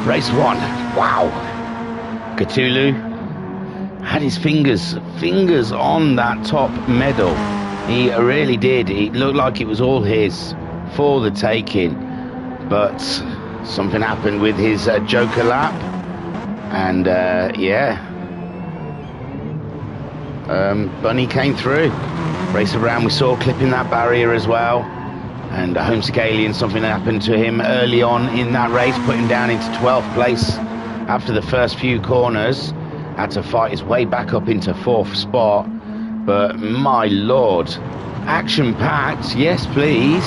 Race 1, wow. Cthulhu had his fingers on that top medal. He really did. It looked like it was all his for the taking, but something happened with his Joker lap, and Bunny came through. Racer Brown we saw clipping that barrier as well, and Homesick Alien, something happened to him early on in that race, put him down into 12th place after the first few corners. Had to fight his way back up into 4th spot, but my lord, action packed, yes please.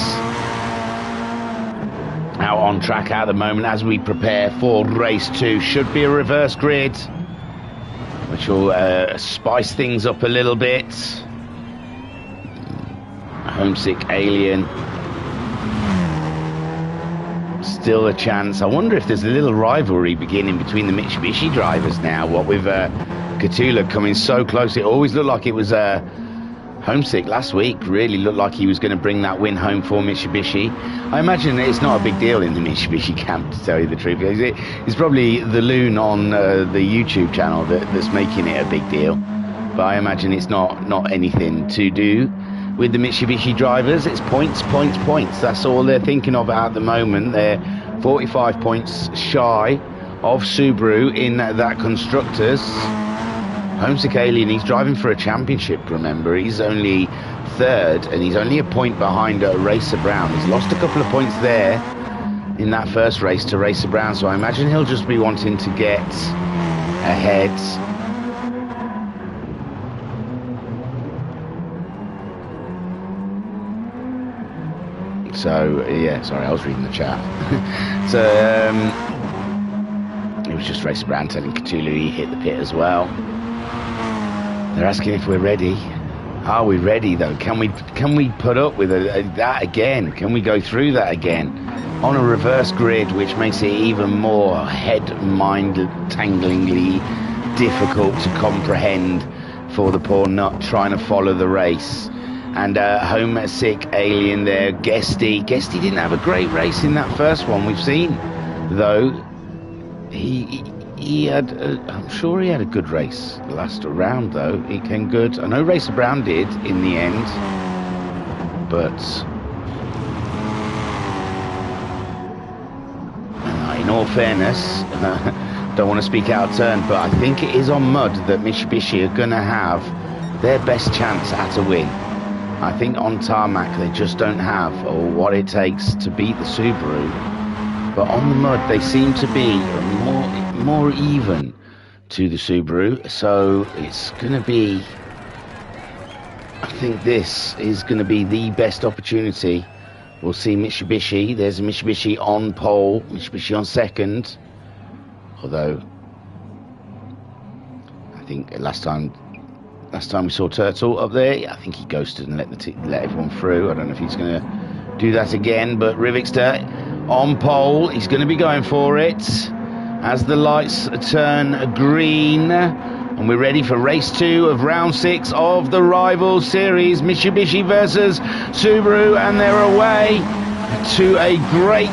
Out on track at the moment as we prepare for race 2. Should be a reverse grid, which will spice things up a little bit. Homesick Alien, still a chance. I wonder if there's a little rivalry beginning between the Mitsubishi drivers now, what with Cthulhu coming so close. It always looked like it was Homesick last week, really looked like he was going to bring that win home for Mitsubishi. I imagine it's not a big deal in the Mitsubishi camp, to tell you the truth. It's probably the loon on the YouTube channel that's making it a big deal, but I imagine it's not anything to do with the Mitsubishi drivers. It's points. That's all they're thinking of at the moment. They're 45 points shy of Subaru in that Constructors. Homesick Alien, he's driving for a championship, remember. He's only 3rd, and he's only a point behind Racer Brown. He's lost a couple of points there in that first race to Racer Brown, so I imagine he'll just be wanting to get ahead. So, yeah, sorry, I was reading the chat. So, it was just Racer Brown telling Cthulhu he hit the pit as well. They're asking if we're ready. Are we ready, though? Can we put up with that again? Can we go through that again? On a reverse grid, which makes it even more head-mind-tanglingly difficult to comprehend for the poor nut trying to follow the race. And Homesick Alien there, Guesty didn't have a great race in that first one. We've seen, though, he had, I'm sure he had a good race last round, though. He came good. I know Racer Brown did in the end, but in all fairness, don't want to speak out of turn, but I think it is on mud that Mitsubishi are going to have their best chance at a win. I think on tarmac they just don't have what it takes to beat the Subaru, but on the mud they seem to be more even to the Subaru, so it's going to be, I think this is going to be the best opportunity. We'll see Mitsubishi. There's a Mitsubishi on pole, Mitsubishi on 2nd, although I think last time we saw Turtle up there, I think he ghosted and let everyone through. I don't know if he's going to do that again, but Rivixter on pole, he's going to be going for it as the lights turn green, and we're ready for race 2 of round 6 of the Rival Series, Mitsubishi versus Subaru, and they're away to a great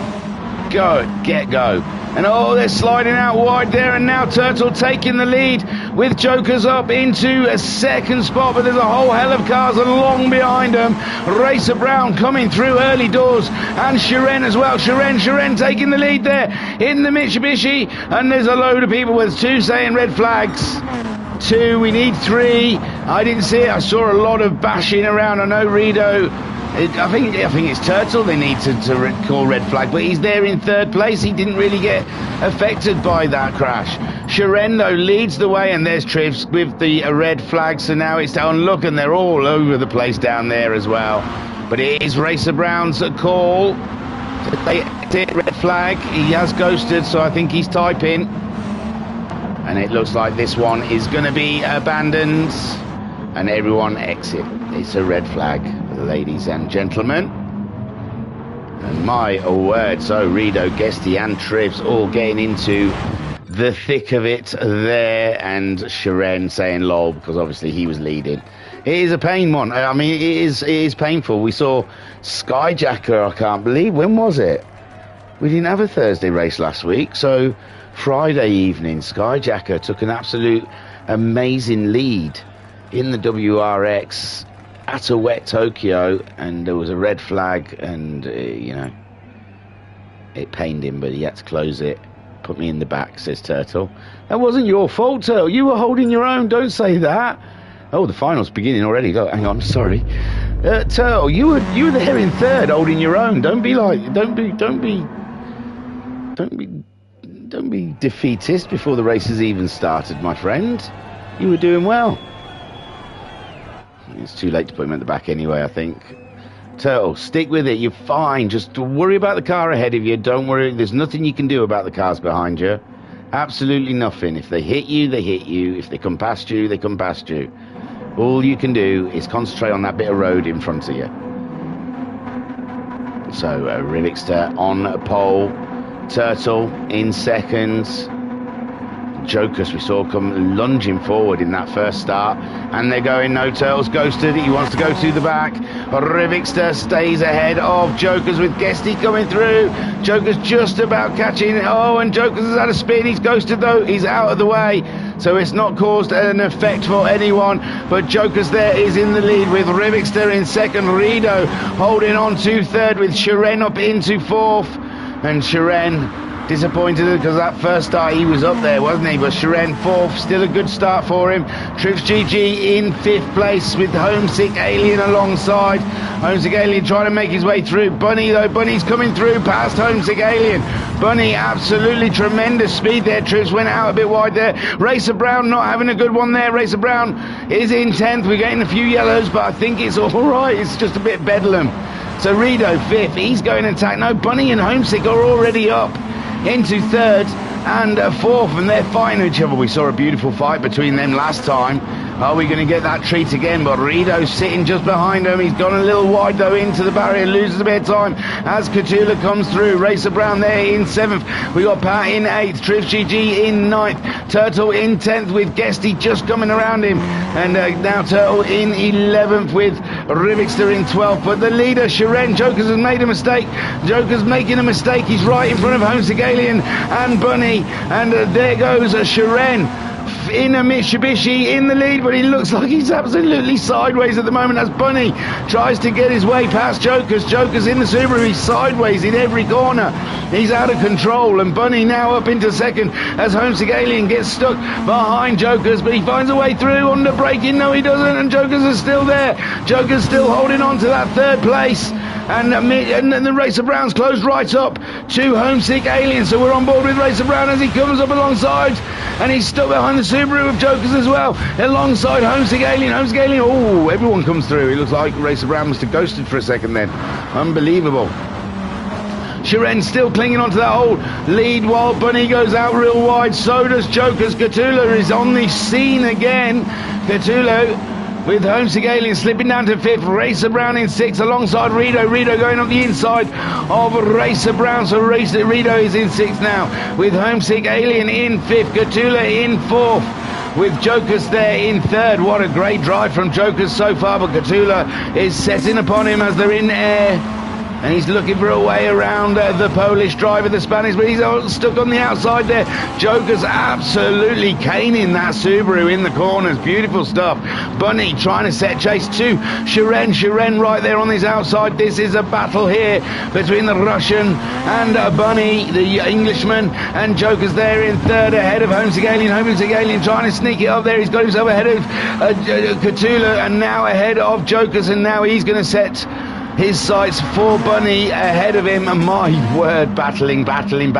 get-go. And oh, they're sliding out wide there, and now Turtle taking the lead with Jokers up into a 2nd spot, but there's a whole hell of cars along behind them. Racer Brown coming through early doors, and Shiren as well. Shiren taking the lead there in the Mitsubishi, and there's a load of people with 2 saying red flags. 2, we need 3. I didn't see it. I saw a lot of bashing around. I know Rido, I think it's Turtle they need to call red flag, but he's there in 3rd place. He didn't really get affected by that crash. Shiren, though, leads the way, and there's Trivs with the red flag, so now it's down. Look, and they're all over the place down there as well. But it is Racer Brown's call. Red flag. He has ghosted, so I think he's typing. And it looks like this one is going to be abandoned, and everyone exit. It's a red flag, ladies and gentlemen. And my word, so Rido, Guesty and Trivs all getting into the thick of it there, and Shiren saying lol, because obviously he was leading. It is a pain one. I mean, it is painful. We saw Skyjacker, I can't believe. When was it? We didn't have a Thursday race last week, so Friday evening, Skyjacker took an absolute amazing lead in the WRX at a wet Tokyo, and there was a red flag, and you know, it pained him, but he had to close it. Put me in the back, says Turtle. That wasn't your fault, Turtle. You were holding your own. Don't say that. Oh, the final's beginning already. Look, hang on, sorry. Turtle, you were there in third, holding your own. Don't be defeatist before the race has even started, my friend. You were doing well. It's too late to put him at the back anyway, I think. Turtle, stick with it. You're fine. Just worry about the car ahead of you. Don't worry. There's nothing you can do about the cars behind you. Absolutely nothing. If they hit you, they hit you. If they come past you, they come past you. All you can do is concentrate on that bit of road in front of you. So, Rivixter on pole. Turtle in second. Jokus we saw come lunging forward in that first start, and they're going, no, Turtle's ghosted, he wants to go to the back. Rivixter stays ahead of Jokus with Guesty coming through. Jokus just about catching, oh, and Jokus has had a spin, he's ghosted though, he's out of the way, so it's not caused an effect for anyone, but Jokus there is in the lead with Rivixter in second, Rido holding on to third with Shiren up into fourth, and Shiren disappointed because that first start he was up there, wasn't he? But Shiren fourth, still a good start for him. Trips GG in fifth place with Homesick Alien alongside. Homesick Alien trying to make his way through. Bunny though, Bunny's coming through past Homesick Alien. Bunny absolutely tremendous speed there. Trips went out a bit wide there. Racer Brown not having a good one there. Racer Brown is in 10th. We're getting a few yellows, but I think it's all right. It's just a bit bedlam. So Rido fifth, he's going to attack. No, Bunny and Homesick are already up into third and fourth, and they're fighting each other. We saw a beautiful fight between them last time. Are we going to get that treat again? But Rido's sitting just behind him. He's gone a little wide though into the barrier, loses a bit of time as Cthulhu comes through. Racer Brown there in 7th. We got Pat in 8th, Trips GG in 9th, Turtle in 10th with Guesty just coming around him, and now Turtle in 11th with Rivixter in 12th. But the leader, Shiren, Jokus has made a mistake. Joker's making a mistake. He's right in front of Homesick Alien and Bunny, and there goes Shiren in a Mitsubishi in the lead, but he looks like he's absolutely sideways at the moment as Bunny tries to get his way past Jokus. Jokus in the Subaru, he's sideways in every corner. He's out of control, and Bunny now up into second as Homesick Alien gets stuck behind Jokus, but he finds a way through under braking. No, he doesn't, and Jokus is still there. Jokus still holding on to that third place. And the Racer Brown's closed right up to Homesick Alien, so we're on board with Racer Brown as he comes up alongside, and he's stuck behind the Subaru of Jokus as well, alongside Homesick Alien. Homesick Alien, oh, everyone comes through. It looks like Racer Brown must have ghosted for a second then. Unbelievable. Shiren still clinging onto that old lead while Bunny goes out real wide. So does Jokus. Cthulhu is on the scene again. Cthulhu with Homesick Alien slipping down to 5th, Racer Brown in 6th alongside Rido. Rido going up the inside of Racer Brown, so Rido is in 6th now with Homesick Alien in 5th, Cthulhu in 4th with Jokus there in 3rd. What a great drive from Jokus so far, but Cthulhu is setting upon him as they're in air, and he's looking for a way around the Polish driver, the Spanish, but he's stuck on the outside there. Joker's absolutely caning that Subaru in the corners. Beautiful stuff. Bunny trying to set chase to Shiren. Shiren right there on his outside. This is a battle here between the Russian and Bunny, the Englishman, and Joker's there in 3rd ahead of Homesick Alien. Homesick Alien trying to sneak it up there. He's got himself ahead of Cthulhu, and now ahead of Joker's, and now he's going to set his sights for Bunny ahead of him. My word, battling. Cthulhu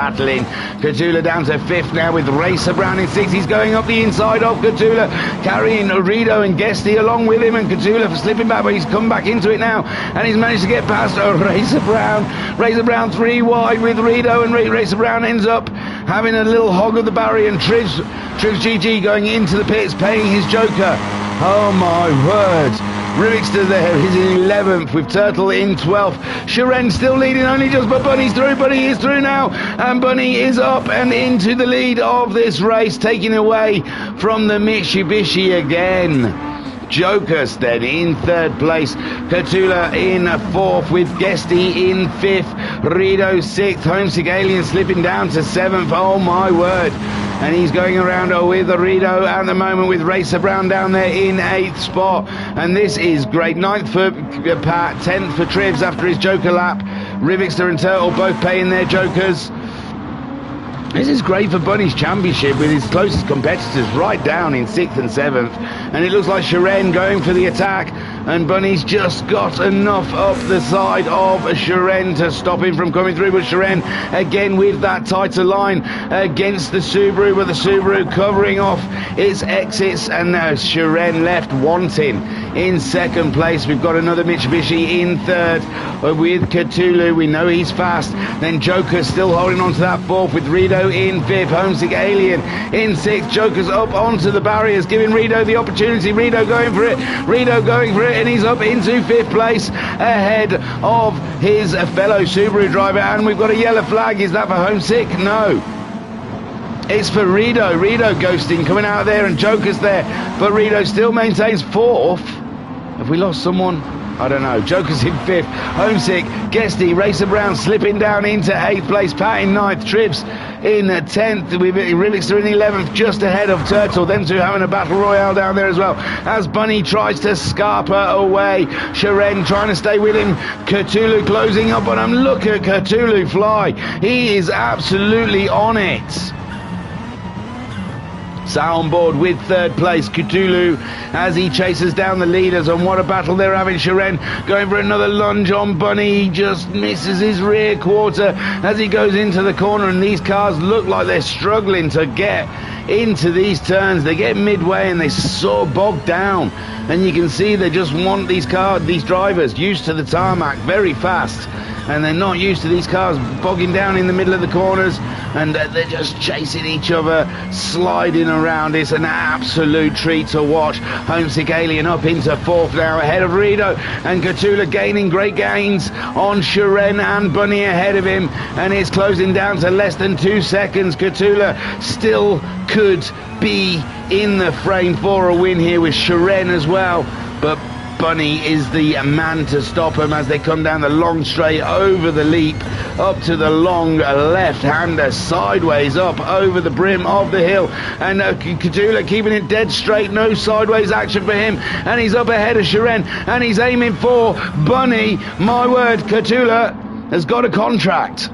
down to 5th now with Racer Brown in 6th. He's going up the inside of Cthulhu, carrying Rido and Guesty along with him, and Cthulhu for slipping back, but he's come back into it now, and he's managed to get past Racer Brown. Racer Brown 3 wide with Rido, and Racer Brown ends up having a little hog of the barrier, and Trivs GG going into the pits, paying his Joker. Oh my word. Rivixter there is in 11th with Turtle in 12th. Shiren still leading only just, but Bunny's through. Bunny is through now, and Bunny is up and into the lead of this race, taking away from the Mitsubishi again. Jokers then in third place, Catula in fourth, with Guesty in fifth, Rido sixth, Homesick Alien slipping down to seventh. Oh my word. And he's going around with Rido at the moment, with Racer Brown down there in 8th spot. And this is great. 9th for Pat, 10th for Trivs after his Joker lap. Rivixter and Turtle both paying their Jokers. This is great for Bunny's championship, with his closest competitors right down in 6th and 7th. And it looks like Shiren going for the attack, and Bunny's just got enough up the side of Shiren to stop him from coming through. But Shiren again with that tighter line against the Subaru, but the Subaru covering off its exits, and Shiren left wanting. In second place, we've got another Mitsubishi in third with Cthulhu. We know he's fast. Then Joker still holding on to that fourth, with Rido in fifth, Homesick Alien in sixth. Joker's up onto the barriers, giving Rido the opportunity. Rido going for it, and he's up into fifth place ahead of his fellow Subaru driver. And we've got a yellow flag. Is that for Homesick? No. It's for Rido. Rido ghosting, coming out there, and Joker's there, but Rido still maintains fourth. Have we lost someone? I don't know. Joker's in fifth, Homesick, Guesty, Racer Brown slipping down into 8th place, Pat in 9th, Tribs in 10th, with Rivixter in 11th, just ahead of Turtle. Them two having a battle royale down there as well, as Bunny tries to scarper away. Shiren trying to stay with him, Cthulhu closing up on him. Look at Cthulhu fly. He is absolutely on it. Sal on board with third place, Cthulhu, as he chases down the leaders. And what a battle they're having. Shiren going for another lunge on Bunny. He just misses his rear quarter as he goes into the corner, and these cars look like they're struggling to get into these turns. They get midway and they so bogged down, and you can see they just want these drivers used to the tarmac very fast, and they're not used to these cars bogging down in the middle of the corners, and they're just chasing each other, sliding around. It's an absolute treat to watch. Homesick Alien up into fourth now, ahead of Rido, and Cthulhu gaining great gains on Shiren, and Bunny ahead of him, and it's closing down to less than 2 seconds. Cthulhu still could be in the frame for a win here, with Shiren as well, but Bunny is the man to stop him as they come down the long straight, over the leap, up to the long left-hander, sideways up over the brim of the hill, and Cthulhu keeping it dead straight, no sideways action for him, and he's up ahead of Shiren, and he's aiming for Bunny. My word, Cthulhu has got a contract,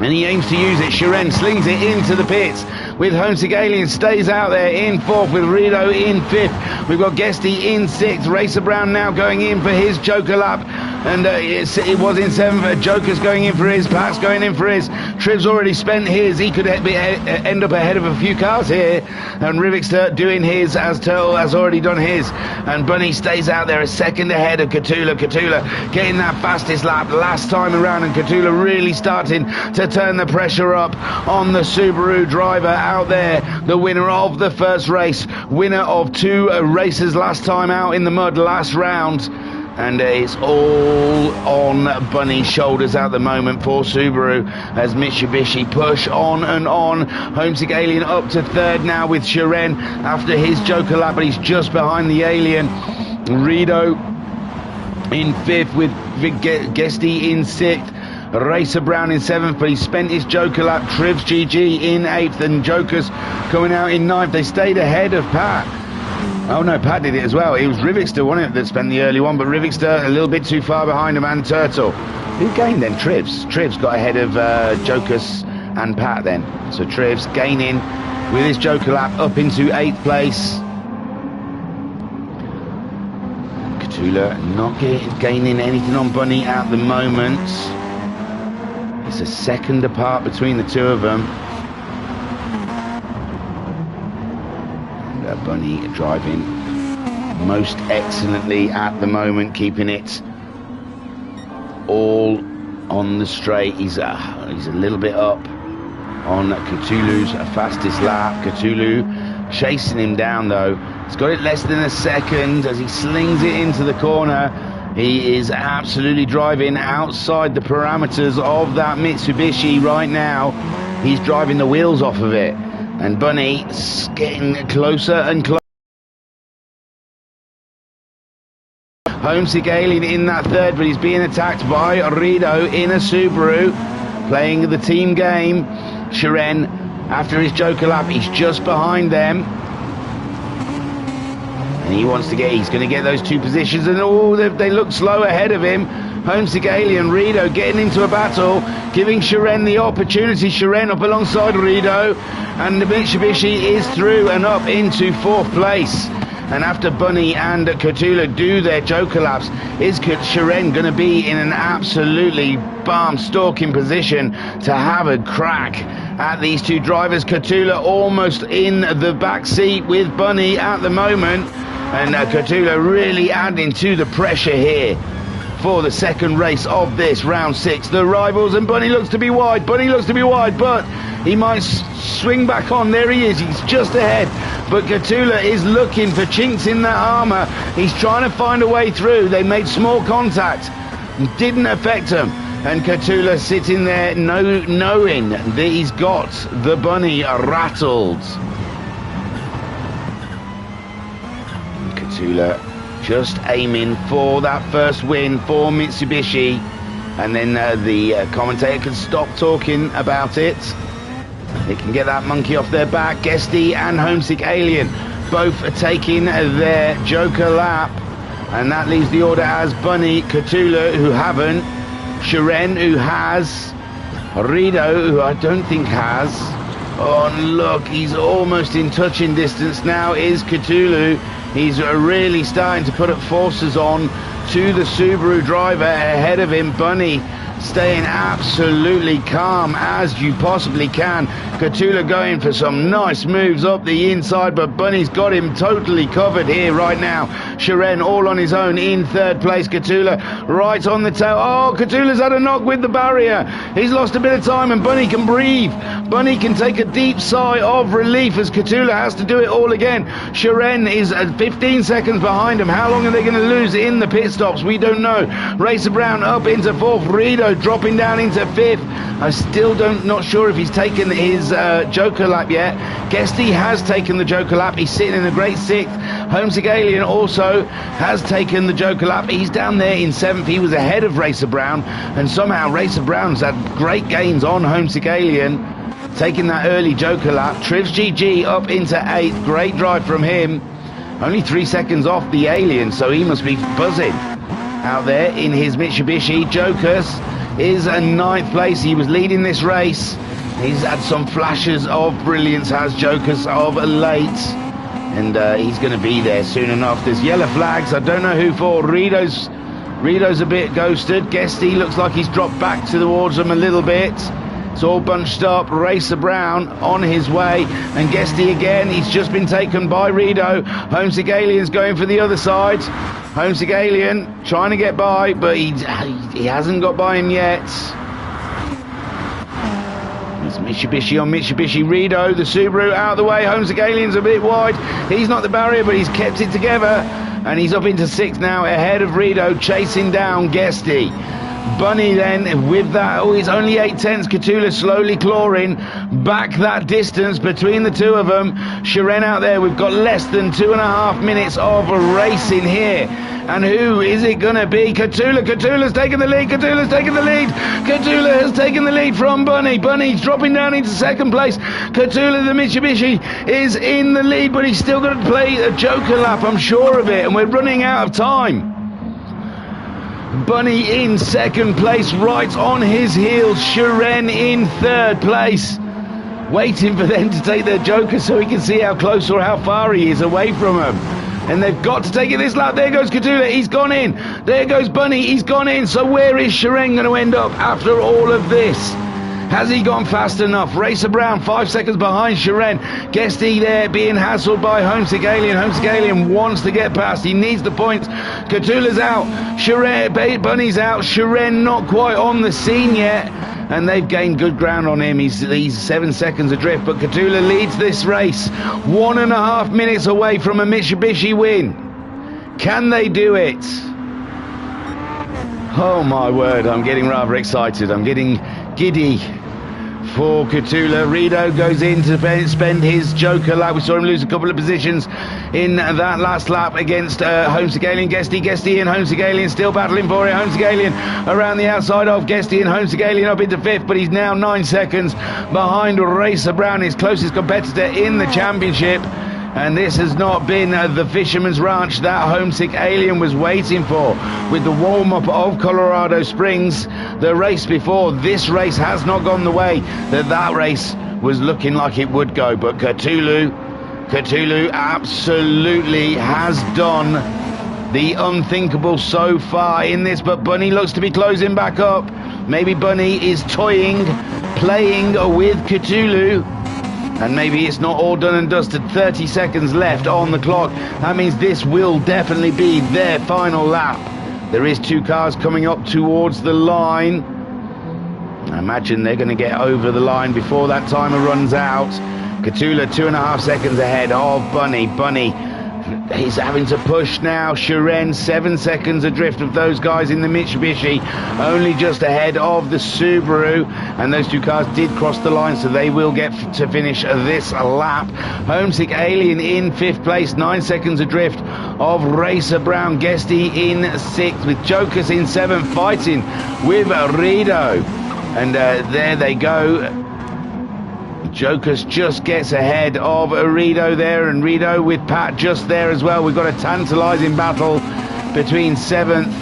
and he aims to use it. Shiren slings it into the pits, with Homesick Alien stays out there in fourth, with Rido in fifth. We've got Guesty in sixth. Racer Brown now going in for his Joker lap, and it was in seventh. Joker's going in for his, Pat's going in for his. Triv's already spent his. He could end up ahead of a few cars here, and Rivixter doing his, as Turtle has already done his, and Bunny stays out there a second ahead of Cthulhu. Cthulhu getting that fastest lap last time around, and Cthulhu really starting to turn the pressure up on the Subaru driver out there, the winner of the first race, winner of 2 races last time out in the mud last round, and it's all on Bunny's shoulders at the moment for Subaru, as Mitsubishi push on and on. Homesick Alien up to third now with Shiren after his Joker lap, but he's just behind the Alien. Rido in fifth, with Guesty in sixth. Racer Brown in seventh, but he spent his Joker lap. Trivs GG in eighth, and Joker's coming out in ninth. They stayed ahead of Pat. Oh no, Pat did it as well. It was Rivixter, wasn't it, that spent the early one, but Rivixter a little bit too far behind him, and Turtle. Who gained then? Trivs. Trivs got ahead of Jokers and Pat then. So Trivs gaining with his Joker lap up into 8th place. Cthulhu not gaining anything on Bunny at the moment. It's a second apart between the two of them. And Bunny driving most excellently at the moment, keeping it all on the straight. He's a little bit up on Cthulhu's fastest lap. Cthulhu chasing him down though. He's got it less than a second as he slings it into the corner. He is absolutely driving outside the parameters of that Mitsubishi right now. He's driving the wheels off of it, and Bunny getting closer and closer. Homesick Alien in that third, but he's being attacked by Rido in a Subaru, playing the team game. Shiren, after his Joker lap, he's just behind them. And he wants to get, he's going to get those two positions, and oh, they look slow ahead of him. Homesick Alien, Rido getting into a battle, giving Shiren the opportunity. Shiren up alongside Rido, and the Mitsubishi is through and up into 4th place. And after Bunny and Cthulhu do their Joker laps, is Shiren going to be in an absolutely barm-stalking position to have a crack at these two drivers? Cthulhu almost in the back seat with Bunny at the moment, and Cthulhu really adding to the pressure here for the second race of this round 6. The rivals, and Bunny looks to be wide. Bunny looks to be wide, but he might swing back on. There he is. He's just ahead. But Cthulhu is looking for chinks in that armour. He's trying to find a way through. They made small contact. Didn't affect him. And Cthulhu sitting there knowing that he's got the Bunny rattled. Cthulhu just aiming for that first win for Mitsubishi, and then the commentator can stop talking about it. They can get that monkey off their back. Guesty and Homesick Alien both are taking their Joker lap, and that leaves the order as Bunny, Cthulhu, who haven't, Shiren, who has, Rido, who I don't think has. Oh, and look, he's almost in touching distance now, is Cthulhu. He's really starting to put up forces on to the Subaru driver ahead of him. Bunny staying absolutely calm as you possibly can. Cthulhu going for some nice moves up the inside, but Bunny's got him totally covered here right now. Shiren all on his own in 3rd place. Cthulhu right on the tail. Oh, Cthulhu's had a knock with the barrier. He's lost a bit of time, and Bunny can breathe. Bunny can take a deep sigh of relief as Cthulhu has to do it all again. Shiren is at 15 seconds behind him. How long are they going to lose in the pit stops? We don't know. Racer Brown up into 4th. Rido dropping down into 5th. I still not sure if he's taken his Joker lap yet. Guesty has taken the Joker lap. He's sitting in a great 6th. Homesick Alien also has taken the Joker lap. He's down there in 7th. He was ahead of Racer Brown, and somehow Racer Brown's had great gains on Homesick Alien, taking that early Joker lap. Trivs GG up into 8th. Great drive from him. Only 3 seconds off the Alien, so he must be buzzing out there in his Mitsubishi. Jokers is a 9th place. He was leading this race. He's had some flashes of brilliance, has Jokers, of late, and he's going to be there soon enough. There's yellow flags. I don't know who for. Rido's a bit ghosted. Guesty looks like he's dropped back towards them a little bit. It's all bunched up. Racer Brown on his way, and Guesty again. He's just been taken by Rido. Homesick Alien's going for the other side. Homesick Alien trying to get by, but he hasn't got by him yet. It's Mitsubishi on Mitsubishi. Rido, the Subaru, out of the way. Homesick Alien's a bit wide. He's not the barrier, but he's kept it together, and he's up into 6th now, ahead of Rido, chasing down Guesty. Bunny then with that, oh, he's only 8/10. Cthulhu slowly clawing back that distance between the two of them. Shiren out there, we've got less than 2.5 minutes of racing here. And who is it going to be? Cthulhu's taken the lead. Cthulhu has taken the lead from Bunny. Bunny's dropping down into 2nd place. Cthulhu, the Mitsubishi, is in the lead, but he's still going to play a Joker lap, I'm sure of it, and we're running out of time. Bunny in 2nd place, right on his heels. Shiren in 3rd place, waiting for them to take their Joker so he can see how close or how far he is away from them. And they've got to take it this lap. There goes Cthulhu, he's gone in. There goes Bunny, he's gone in. So where is Shiren going to end up after all of this? Has he gone fast enough? Racer Brown 5 seconds behind Shiren. Guesty there being hassled by Homesick Alien. Homesick Alien wants to get past. He needs the points. Cthulhu's out. Bunny's out. Shiren not quite on the scene yet. And they've gained good ground on him. He's 7 seconds adrift. But Cthulhu leads this race. 1.5 minutes away from a Mitsubishi win. Can they do it? Oh my word, I'm getting rather excited. I'm getting giddy. for Cthulhu. Rido goes in to spend his joker lap. We saw him lose a couple of positions in that last lap against Homesick Alien. Guesty and Homesick Alien still battling for it. Homesick Alien around the outside of Guesty and Homesick Alien up into 5th, but he's now 9 seconds behind Racer Brown, his closest competitor in the championship. And this has not been the Fisherman's Ranch that Homesick Alien was waiting for. With the warm-up of Colorado Springs, the race before this race has not gone the way that race was looking like it would go. But Cthulhu absolutely has done the unthinkable so far in this. But Bunny looks to be closing back up. Maybe Bunny is playing with Cthulhu. And maybe it's not all done and dusted. 30 seconds left on the clock. That means this will definitely be their final lap. There is 2 cars coming up towards the line. I imagine they're going to get over the line before that timer runs out. Cthulhu 2.5 seconds ahead of Bunny. Bunny, he's having to push now. Shiren 7 seconds adrift of those guys in the Mitsubishi, only just ahead of the Subaru, and those 2 cars did cross the line, so they will get to finish this lap. Homesick Alien in 5th place, 9 seconds adrift of Racer Brown. Guesty in 6th, with Jokers in 7th, fighting with Rido, and there they go. Jokers just gets ahead of Rido there, and Rido with Pat just there as well. We've got a tantalising battle between 7th,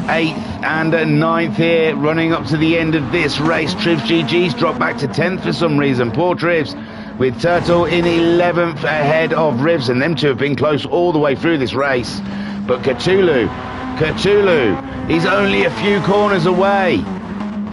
8th and 9th here, running up to the end of this race. Trivs GG's dropped back to 10th for some reason. Poor Trivs, with Turtle in 11th ahead of Rivs, and them two have been close all the way through this race. But Cthulhu, he's only a few corners away.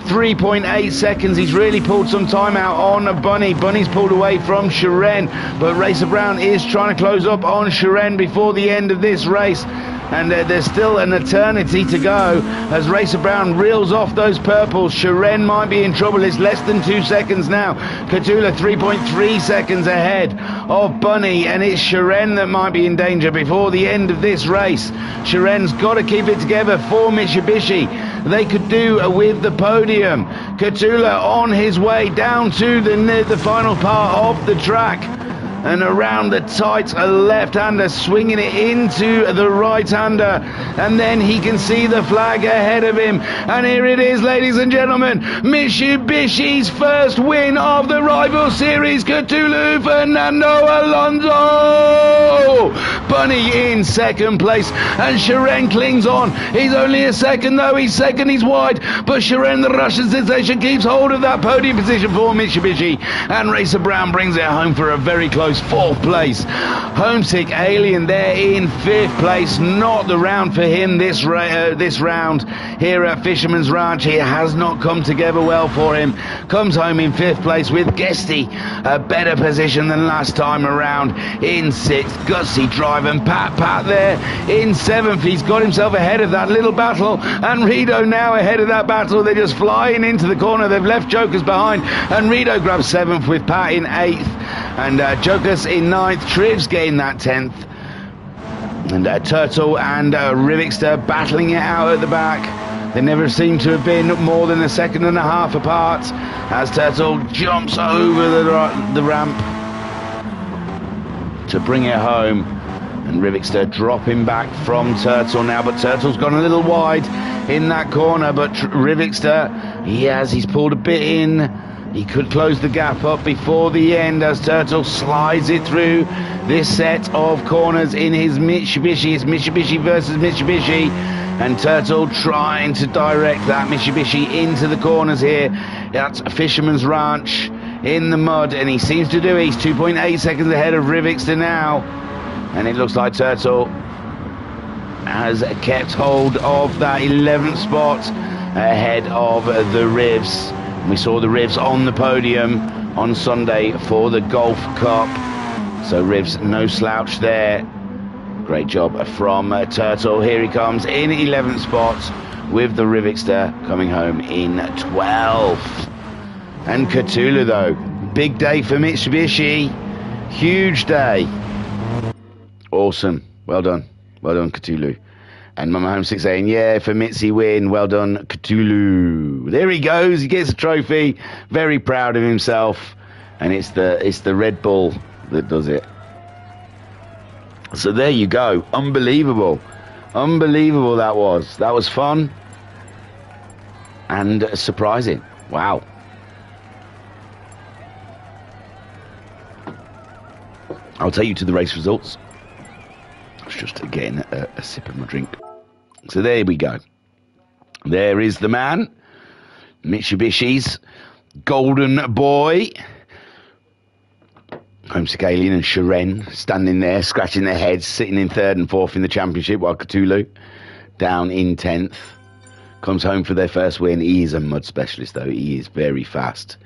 3.8 seconds. He's really pulled some time out on Bunny. Bunny's pulled away from Shiren, but Racer Brown is trying to close up on Shiren before the end of this race. And there's still an eternity to go as Racer Brown reels off those purples. Shiren might be in trouble. It's less than 2 seconds now. Cthulhu 3.3 seconds ahead of Bunny, and it's Shiren that might be in danger before the end of this race. Shiren's got to keep it together for Mitsubishi. They could do with the podium. Cthulhu on his way down to the final part of the track, and around the tight left-hander, swinging it into the right-hander, and then he can see the flag ahead of him, and here it is, ladies and gentlemen, Mitsubishi's first win of the Rival Series. Cthulhu Fernando Alonso, Bunny in 2nd place, and Shiren clings on. He's only a second though. He's second, he's wide, but Shiren, the Russian sensation, keeps hold of that podium position for Mitsubishi, and Racer Brown brings it home for a very close 4th place. Homesick Alien there in 5th place. Not the round for him this round here at Fisherman's Ranch. It has not come together well for him. Comes home in 5th place with Guesty, a better position than last time around. In 6th, Gutsy Drive, and Pat there in 7th. He's got himself ahead of that little battle, and Rido now ahead of that battle. They're just flying into the corner. They've left Jokers behind, and Rido grabs 7th with Pat in 8th, and Jokers in 9th. Trivs getting that 10th, and Turtle and Rivixter battling it out at the back. They never seem to have been more than 1.5 seconds apart as Turtle jumps over the ramp to bring it home, and Rivixter dropping back from Turtle now, but Turtle's gone a little wide in that corner, but Rivixter, he's pulled a bit in. He could close the gap up before the end as Turtle slides it through this set of corners in his Mitsubishi. It's Mitsubishi versus Mitsubishi, and Turtle trying to direct that Mitsubishi into the corners here. That's Fisherman's Ranch in the mud, and he seems to do it. He's 2.8 seconds ahead of Rivixter now, and it looks like Turtle has kept hold of that 11th spot ahead of the Rivs. We saw the Rivs on the podium on Sunday for the Golf Cup, so Rivs no slouch there. Great job from Turtle. Here he comes in 11th spot with the Rivixter coming home in 12th. And Cthulhu though, big day for Mitsubishi, huge day. Awesome, well done Cthulhu. And Mama Homesick saying, yeah, for Mitzi win. Well done, Cthulhu. There he goes. He gets a trophy. Very proud of himself. And it's the Red Bull that does it. So there you go. Unbelievable. Unbelievable that was. That was fun. And surprising. Wow. I'll take you to the race results. I was just getting a sip of my drink. So there we go. There is the man. Mitsubishi's golden boy. Homesick Alien and Shiren standing there, scratching their heads, sitting in 3rd and 4th in the championship, while Cthulhu down in 10th. Comes home for their first win. He is a mud specialist, though. He is very fast.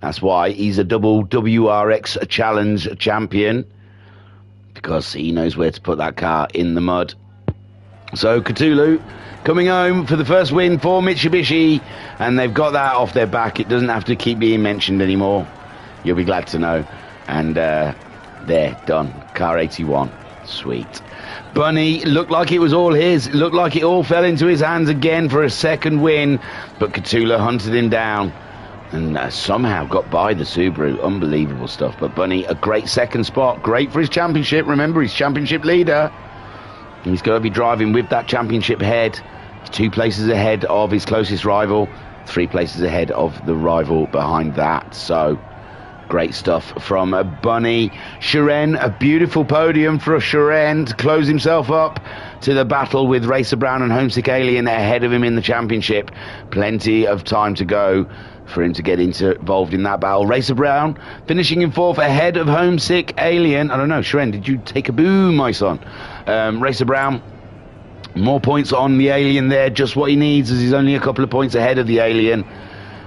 That's why he's a double WRX Challenge champion, because he knows where to put that car in the mud. So Cthulhu coming home for the first win for Mitsubishi, and they've got that off their back. It doesn't have to keep being mentioned anymore. You'll be glad to know. And there, done. Car 81. Sweet. Bunny looked like it was all his. It looked like it all fell into his hands again for a second win, but Cthulhu hunted him down and somehow got by the Subaru. Unbelievable stuff. But Bunny, a great second spot. Great for his championship. Remember, he's championship leader. He's going to be driving with that championship head. He's 2 places ahead of his closest rival, 3 places ahead of the rival behind that. So great stuff from Bunny. Shiren, a beautiful podium for Shiren to close himself up to the battle with Racer Brown and Homesick Alien ahead of him in the championship. Plenty of time to go for him to get involved in that battle. Racer Brown finishing in 4th ahead of Homesick Alien. I don't know, Shiren, did you take a boo, my son? Racer Brown, more points on the Alien there, just what he needs, as he's only a couple of points ahead of the Alien.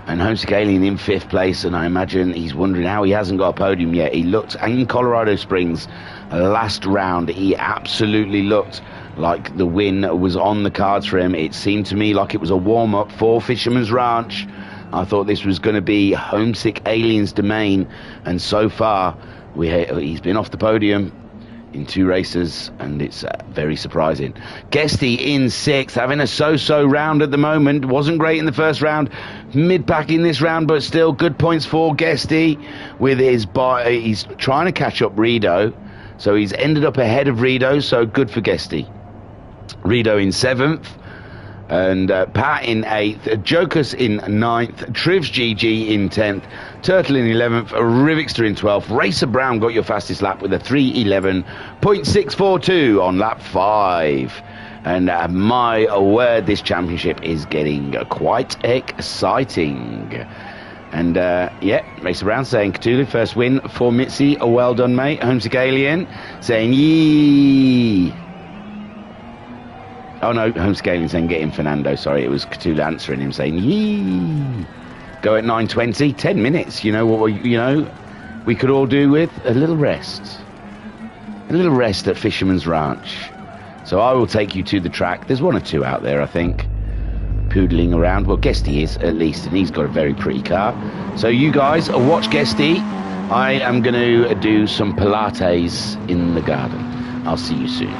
And Homesick Alien in 5th place, and I imagine he's wondering how he hasn't got a podium yet. He looked, in Colorado Springs, last round, he absolutely looked like the win was on the cards for him. It seemed to me like it was a warm-up for Fisherman's Ranch. I thought this was going to be Homesick Alien's domain, and so far, he's been off the podium in 2 races, and it's very surprising. Guesty in 6th, having a so-so round at the moment. Wasn't great in the first round, mid-pack in this round, but still good points for Guesty. With he's trying to catch up Rido, so he's ended up ahead of Rido, so good for Guesty. Rido in 7th, and Pat in 8th, Jokus in 9th, Trivs GG in 10th, Turtle in 11th, Rivixter in 12th. Racer Brown got your fastest lap with a 3:11.642 on lap 5. And my word, this championship is getting quite exciting. And yeah, Racer Brown saying, Cthulhu, first win for Mitzi. Well done, mate. Homesick Alien saying, yee. Oh no, Homesick Alien saying, get him, Fernando. Sorry, it was Cthulhu answering him saying, yee. Go at 9:20, 10 minutes. You know what we could all do with a little rest. A little rest at Fisherman's Ranch. So I will take you to the track. There's 1 or 2 out there, I think, poodling around. Well, Guesty is, at least, and he's got a very pretty car. So you guys watch Guesty. I am going to do some Pilates in the garden. I'll see you soon.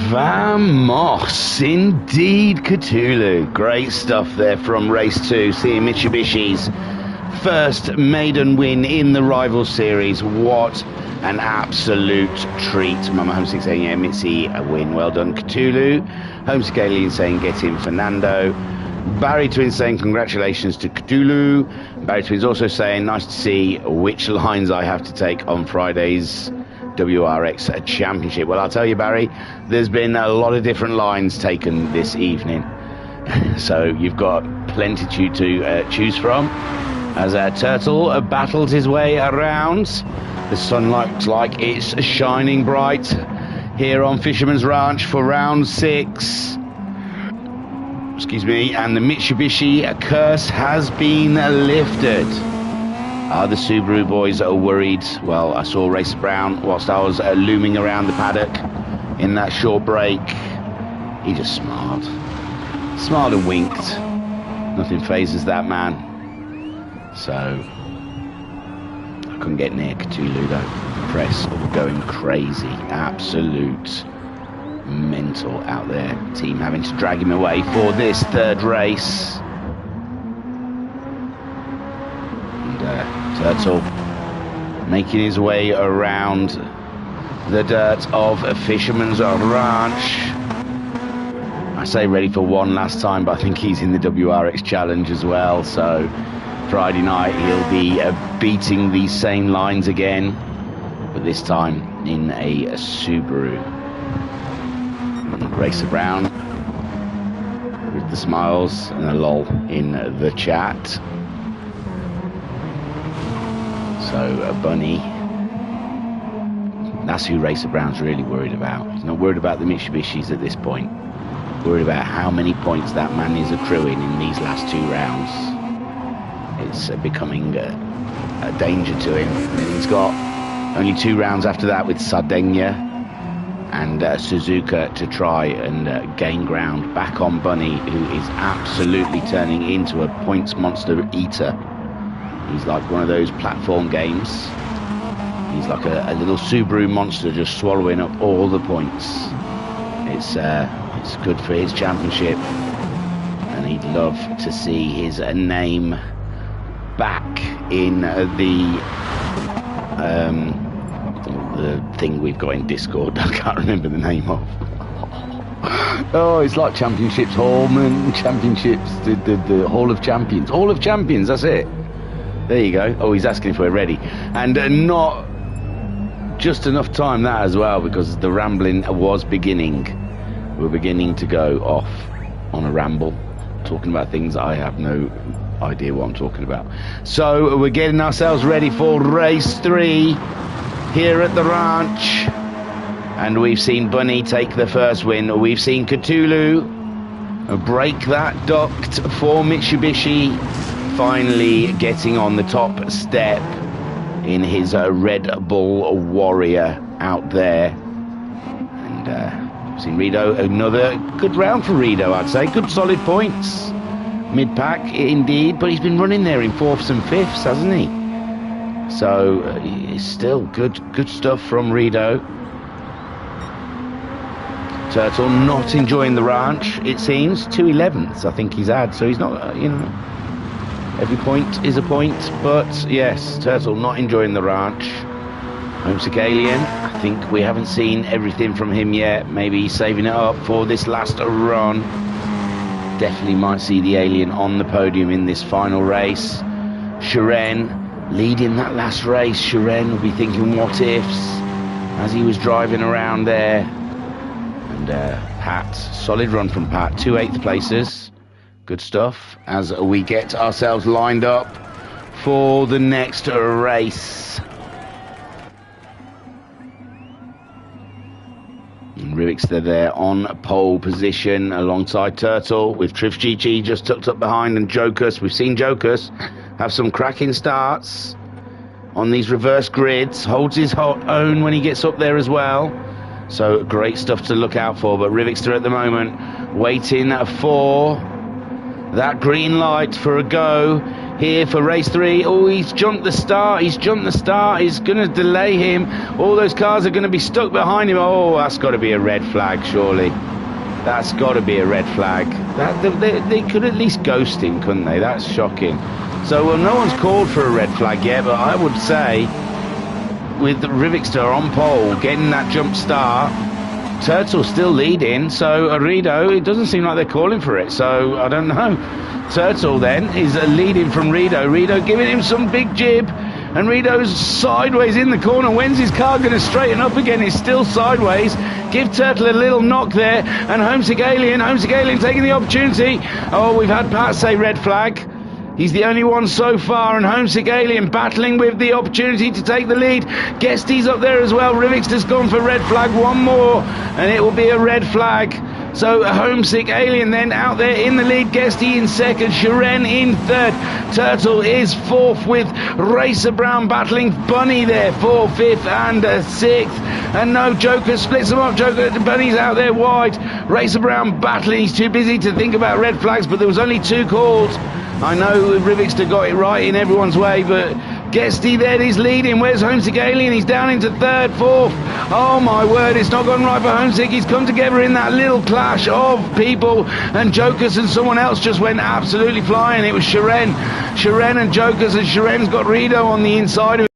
Vamos, indeed, Cthulhu. Great stuff there from race 2, seeing Mitsubishi's first maiden win in the rival series. What an absolute treat. Mama Homesick saying, yeah, Mitzi, a win. Well done, Cthulhu. Homesick Alien saying, get in, Fernando. Barry Twins saying, congratulations to Cthulhu. Barry Twins also saying, nice to see which lines I have to take on Friday's WRX Championship. Well, I'll tell you, Barry, there's been a lot of different lines taken this evening. So you've got plenty to choose from. As Turtle battles his way around, the sun looks like it's shining bright here on Fisherman's Ranch for round 6. Excuse me, and the Mitsubishi curse has been lifted. Are the Subaru boys worried? Well, I saw Racer Brown whilst I was looming around the paddock in that short break. He just smiled and winked. Nothing phases that man. So I couldn't get near Cthulhu though. The press all going crazy, absolute mental out there. Team having to drag him away for this third race. And Turtle making his way around the dirt of a Fisherman's Ranch. I say ready for one last time, but I think he's in the WRX Challenge as well, so Friday night he'll be beating these same lines again, but this time in a Subaru. And Racer Brown with the smiles and a lol in the chat. So Bunny, that's who Racer Brown's really worried about. He's not worried about the Mitsubishis at this point. Worried about how many points that man is accruing in these last 2 rounds. It's becoming a danger to him. And he's got only 2 rounds after that with Sardinia and Suzuka to try and gain ground back on Bunny, who is absolutely turning into a points monster eater. He's like one of those platform games. He's like a little Subaru monster just swallowing up all the points. It's good for his championship, and he'd love to see his name back in the thing we've got in Discord. I can't remember the name of. Oh, it's like Championships, Hallman Championships, the Hall of Champions. Hall of Champions, that's it. There you go. Oh, he's asking if we're ready. And not just enough time that as well, because the rambling was beginning. We're beginning to go off on a ramble, talking about things I have no idea what I'm talking about. So we're getting ourselves ready for race 3 here at the ranch. And we've seen Bunny take the first win. We've seen Cthulhu break that duct for Mitsubishi, finally getting on the top step in his Red Bull Warrior out there. And we've seen Rido, another good round for Rido, I'd say. Good solid points. Mid-pack indeed, but he's been running there in 4ths and 5ths, hasn't he? So it's still good stuff from Rido. Turtle not enjoying the ranch, it seems. 2 11ths I think he's had, so he's not, you know, every point is a point, but yes, Turtle not enjoying the ranch. Homesick Alien, I think we haven't seen everything from him yet. Maybe he's saving it up for this last run. Definitely might see the Alien on the podium in this final race. Shiren leading that last race. Shiren will be thinking what ifs as he was driving around there. And Pat, solid run from Pat, 2 8th places. Good stuff as we get ourselves lined up for the next race. And Rivixter there on pole position alongside Turtle, with Triff GG just tucked up behind, and Jokus. We've seen Jokus have some cracking starts on these reverse grids, holds his own when he gets up there as well. So great stuff to look out for. But Rivixter at the moment waiting for that green light for a go here for race 3. Oh, he's jumped the start. He's going to delay him. All those cars are going to be stuck behind him. Oh, that's got to be a red flag, surely. That's got to be a red flag. They could at least ghost him, couldn't they? That's shocking. So, well, no one's called for a red flag yet, but I would say, with Rivixter on pole, getting that jump start, Turtle still leading, so Rido, it doesn't seem like they're calling for it, so I don't know. Turtle then is leading from Rido giving him some big jib, and Rido's sideways in the corner. When's his car going to straighten up again? He's still sideways. Give Turtle a little knock there, and Homesick Alien taking the opportunity. Oh, we've had Pat say red flag. He's the only one so far, and Homesick Alien battling with the opportunity to take the lead. Guesty's up there as well. Rivixter's gone for red flag, one more, and it will be a red flag. So Homesick Alien then out there in the lead. Guesty in second, Shiren in third. Turtle is fourth with Racer Brown battling Bunny there for fifth and sixth. And no, Joker splits them up. Bunny's out there wide. Racer Brown battling. He's too busy to think about red flags, but there was only 2 calls. I know Rivixter got it right in everyone's way, but Guesty there is leading. Where's Homesick Alien? He's down into third, fourth. Oh my word, it's not gone right for Homesick. He's come together in that little clash of people, and Jokers and someone else just went absolutely flying. It was Shiren and Jokers, and Shiren's got Rido on the inside of it.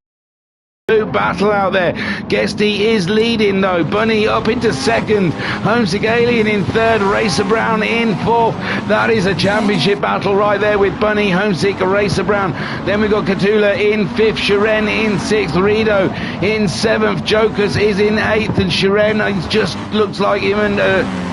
Battle out there. Guesty is leading though. Bunny up into second. Homesick Alien in third. Racer Brown in fourth. That is a championship battle right there with Bunny, Homesick, Racer Brown. Then we got Catula in fifth. Shiren in sixth. Rido in seventh. Jokers is in eighth, and Shiren just looks like him and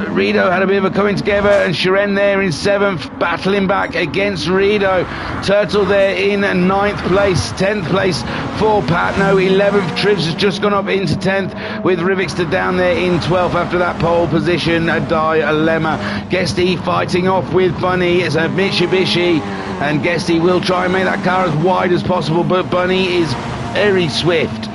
Rido had a bit of a coming together, and Shiren there in seventh, battling back against Rido. Turtle there in ninth place. 10th place for Patno. 11th. Tribs has just gone up into 10th, with Rivixter down there in 12th after that pole position. A dilemma. Guesty fighting off with Bunny. It's a Mitsubishi, and Guesty will try and make that car as wide as possible, but Bunny is very swift.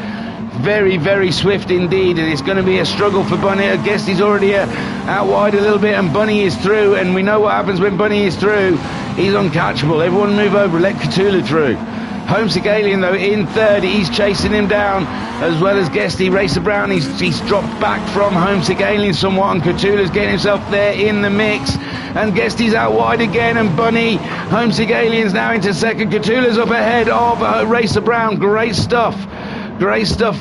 Very, very swift indeed, and it's going to be a struggle for Bunny. I guess he's already out wide a little bit, and Bunny is through, and we know what happens when Bunny is through. He's uncatchable. Everyone move over, let Cthulhu through. Homesick Alien though in third, he's chasing him down, as well as Guesty. Racer Brown, he's dropped back from Homesick Alien somewhat, and Cthulhu's getting himself there in the mix, and Guesty's out wide again, and Bunny, Homesick Alien's now into second. Cthulhu's up ahead of Racer Brown. Great stuff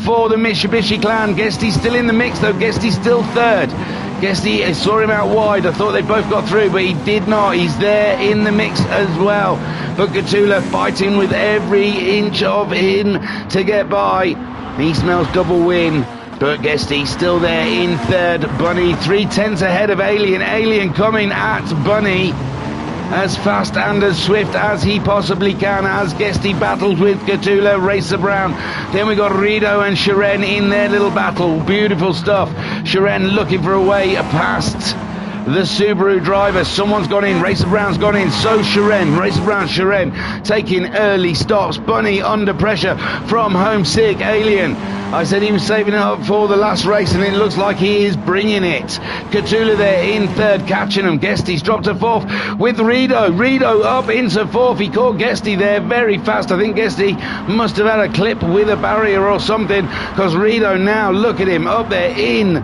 for the Mitsubishi clan. Guesty's still in the mix though. Guesty's still third. Guesty, I saw him out wide. I thought they both got through, but he did not. He's there in the mix as well. But Cthulhu fighting with every inch of him to get by. He smells double win. But Guesty still there in third. Bunny 3/10 ahead of Alien. Alien coming at Bunny as fast and as swift as he possibly can, as Guesty battles with Cthulhu, Racer Brown. Then we got Rido and Shiren in their little battle. Beautiful stuff. Shiren looking for a way past the Subaru driver. Someone's gone in. Racer Brown's gone in. So Shiren. Racer Brown, Shiren taking early stops. Bunny under pressure from Homesick Alien. I said he was saving it up for the last race, and it looks like he is bringing it. Cthulhu there in third, catching him. Guesty's dropped to fourth with Rido. Rido up into fourth. He caught Guesty there very fast. I think Guesty must have had a clip with a barrier or something, because Rido now, look at him, up there in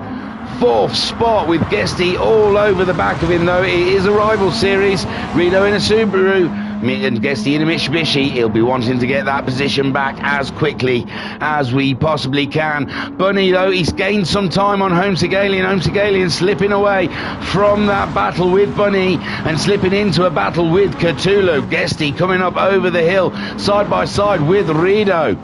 fourth spot with Guesty all over the back of him though. It is a rival series. Rido in a Subaru and Guesty in a Mitsubishi. He'll be wanting to get that position back as quickly as we possibly can. Bunny though, he's gained some time on Homesick Alien. Homesick Alien slipping away from that battle with Bunny and slipping into a battle with Cthulhu. Guesty coming up over the hill side by side with Rido.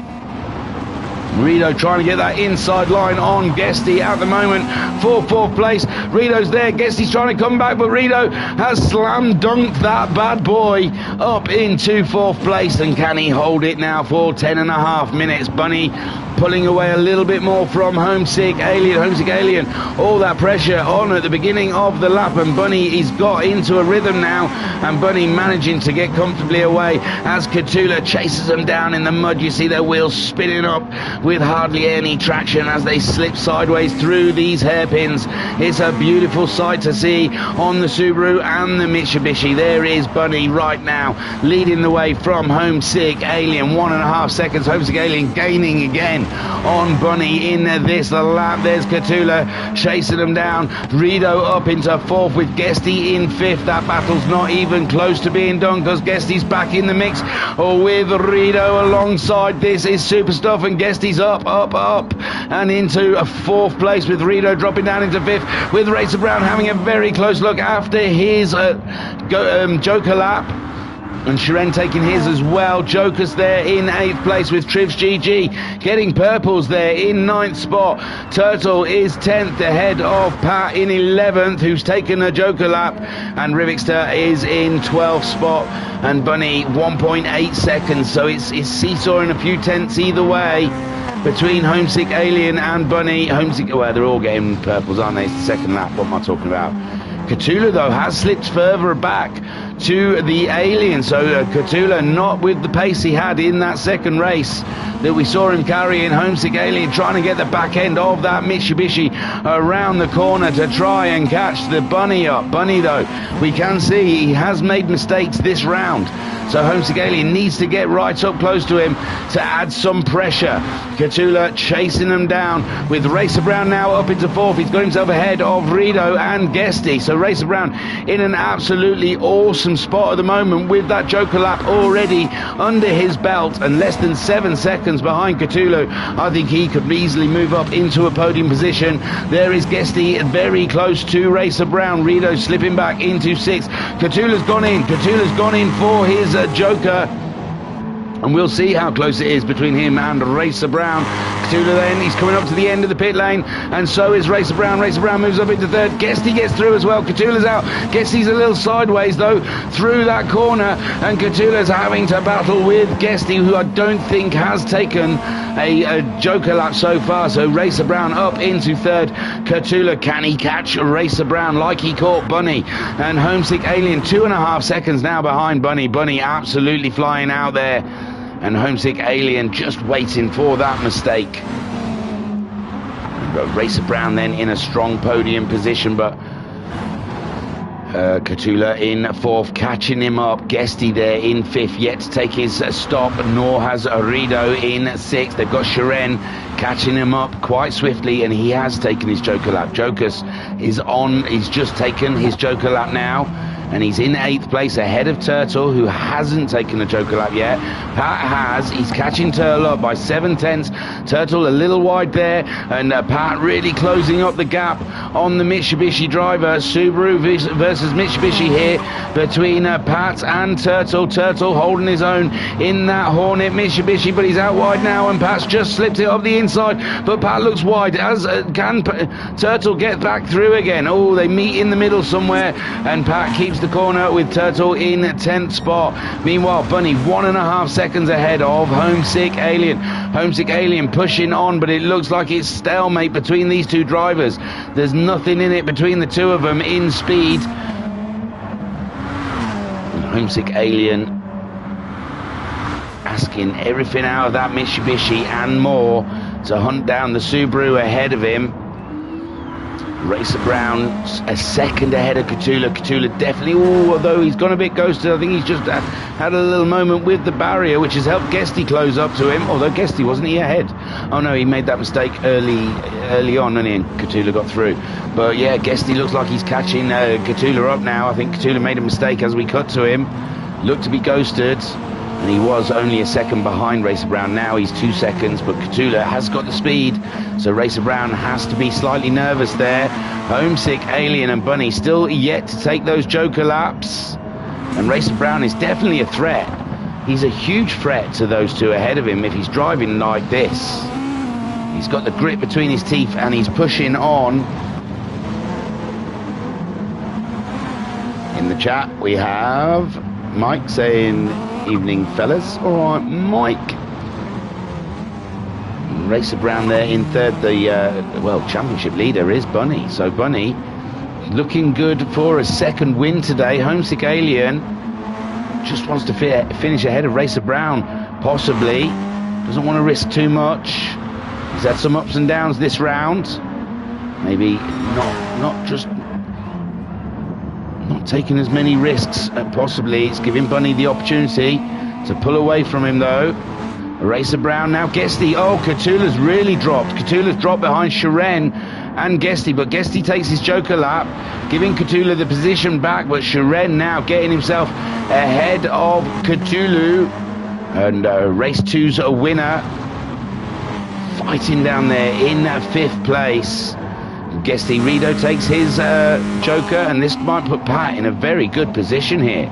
Rido trying to get that inside line on Guesty at the moment for fourth place. Rido's there. Guesty's trying to come back, but Rido has slam dunked that bad boy up into fourth place. And can he hold it now for 10.5 minutes? Bunny pulling away a little bit more from Homesick Alien. Homesick Alien, all that pressure on at the beginning of the lap, and Bunny he's got into a rhythm now, and Bunny managing to get comfortably away as Catula chases them down in the mud. You see their wheels spinning up with hardly any traction as they slip sideways through these hairpins. It's a beautiful sight to see on the Subaru and the Mitsubishi. There is Bunny right now leading the way from Homesick Alien. 1.5 seconds. Homesick Alien gaining again on Bunny in this lap. There's Catula chasing them down. Rido up into fourth with Guesty in fifth. That battle's not even close to being done because Guesty's back in the mix with Rido alongside. This is super stuff, and Guesty's up and into a fourth place with Rido dropping down into fifth, with Racer Brown having a very close look after his Joker lap, and Shiren taking his as well. Joker's there in 8th place with Trivs GG getting purples there in 9th spot. Turtle is 10th ahead of Pat in 11th, who's taken a Joker lap, and Rivixter is in 12th spot, and Bunny 1.8 seconds, so it's seesawing a few tenths either way between Homesick Alien and Bunny. Homesick, well, they're all getting purples, aren't they? It's the second lap. What am I talking about? Catula, though, has slipped further back to the Alien, so Catula not with the pace he had in that second race that we saw him carrying. Homesick Alien trying to get the back end of that Mitsubishi around the corner to try and catch the Bunny up. Bunny, though, we can see he has made mistakes this round, so Homesick Alien needs to get right up close to him to add some pressure. Catula chasing them down with Racer Brown now up into fourth. He's got himself ahead of Rido and Guesty, so Racer Brown in an absolutely awesome spot at the moment with that Joker lap already under his belt and less than 7 seconds behind Catula. I think he could easily move up into a podium position. There is Guesty very close to Racer Brown. Rido slipping back into 6th. Catula's gone in for his Joker, and we'll see how close it is between him and Racer Brown. Catula then, he's coming up to the end of the pit lane, and so is Racer Brown. Racer Brown moves up into third. Guesty gets through as well. Catula's out. Guesty's a little sideways, though, through that corner, and Catula's having to battle with Guesty, who I don't think has taken a Joker lap so far. So Racer Brown up into third. Catula, can he catch Racer Brown like he caught Bunny? And Homesick Alien 2.5 seconds now behind Bunny. Bunny absolutely flying out there, and Homesick Alien just waiting for that mistake. But Racer Brown then in a strong podium position, but Catula in fourth, catching him up. Guesty there in fifth, yet to take his stop, nor has Rido in sixth. They've got Shiren catching him up quite swiftly, and he has taken his Joker lap. Jokus is on, he's just taken his Joker lap now, and he's in 8th place ahead of Turtle, who hasn't taken a Joker lap yet. Pat has. He's catching Turtle up by 7 tenths. Turtle a little wide there, and Pat really closing up the gap on the Mitsubishi driver. Subaru versus Mitsubishi here between Pat and Turtle. Turtle holding his own in that Hornet Mitsubishi, but he's out wide now, and Pat's just slipped it off the inside, but Pat looks wide. As can Turtle get back through again? Oh, they meet in the middle somewhere, and Pat keeps the corner with Turtle in 10th spot. Meanwhile, Bunny 1.5 seconds ahead of Homesick Alien. Homesick Alien pushing on, but it looks like it's stalemate between these two drivers. There's nothing in it between the two of them in speed. And Homesick Alien asking everything out of that Mitsubishi and more to hunt down the Subaru ahead of him. Racer Brown a second ahead of Catula. Catula definitely, although he's gone a bit ghosted, I think he's just had a little moment with the barrier, which has helped Guesty close up to him. Although Guesty, wasn't he ahead? Oh no, he made that mistake early on, and Catula got through. But yeah, Guesty looks like he's catching Catula up now. I think Catula made a mistake as we cut to him. Looked to be ghosted, and he was only a second behind Racer Brown. Now he's 2 seconds, but Catula has got the speed, so Racer Brown has to be slightly nervous there. Homesick Alien and Bunny still yet to take those Joker laps, and Racer Brown is definitely a threat. He's a huge threat to those two ahead of him if he's driving like this. He's got the grip between his teeth, and he's pushing on. In the chat we have Mike saying, "Evening, fellas." All right, Mike. Racer Brown there in third. The championship leader is Bunny. So Bunny looking good for a second win today. Homesick Alien just wants to finish ahead of Racer Brown, possibly. Doesn't want to risk too much. He's had some ups and downs this round. Maybe not taking as many risks. Possibly it's giving Bunny the opportunity to pull away from him though. Racer Brown now. Guesty. Oh, Cthulhu's really dropped. Cthulhu's dropped behind Shiren and Guesty, but Guesty takes his Joker lap, giving Cthulhu the position back, but Shiren now getting himself ahead of Cthulhu. And race 2's a winner, fighting down there in 5th place. Guesty. Rido takes his Joker, and this might put Pat in a very good position here.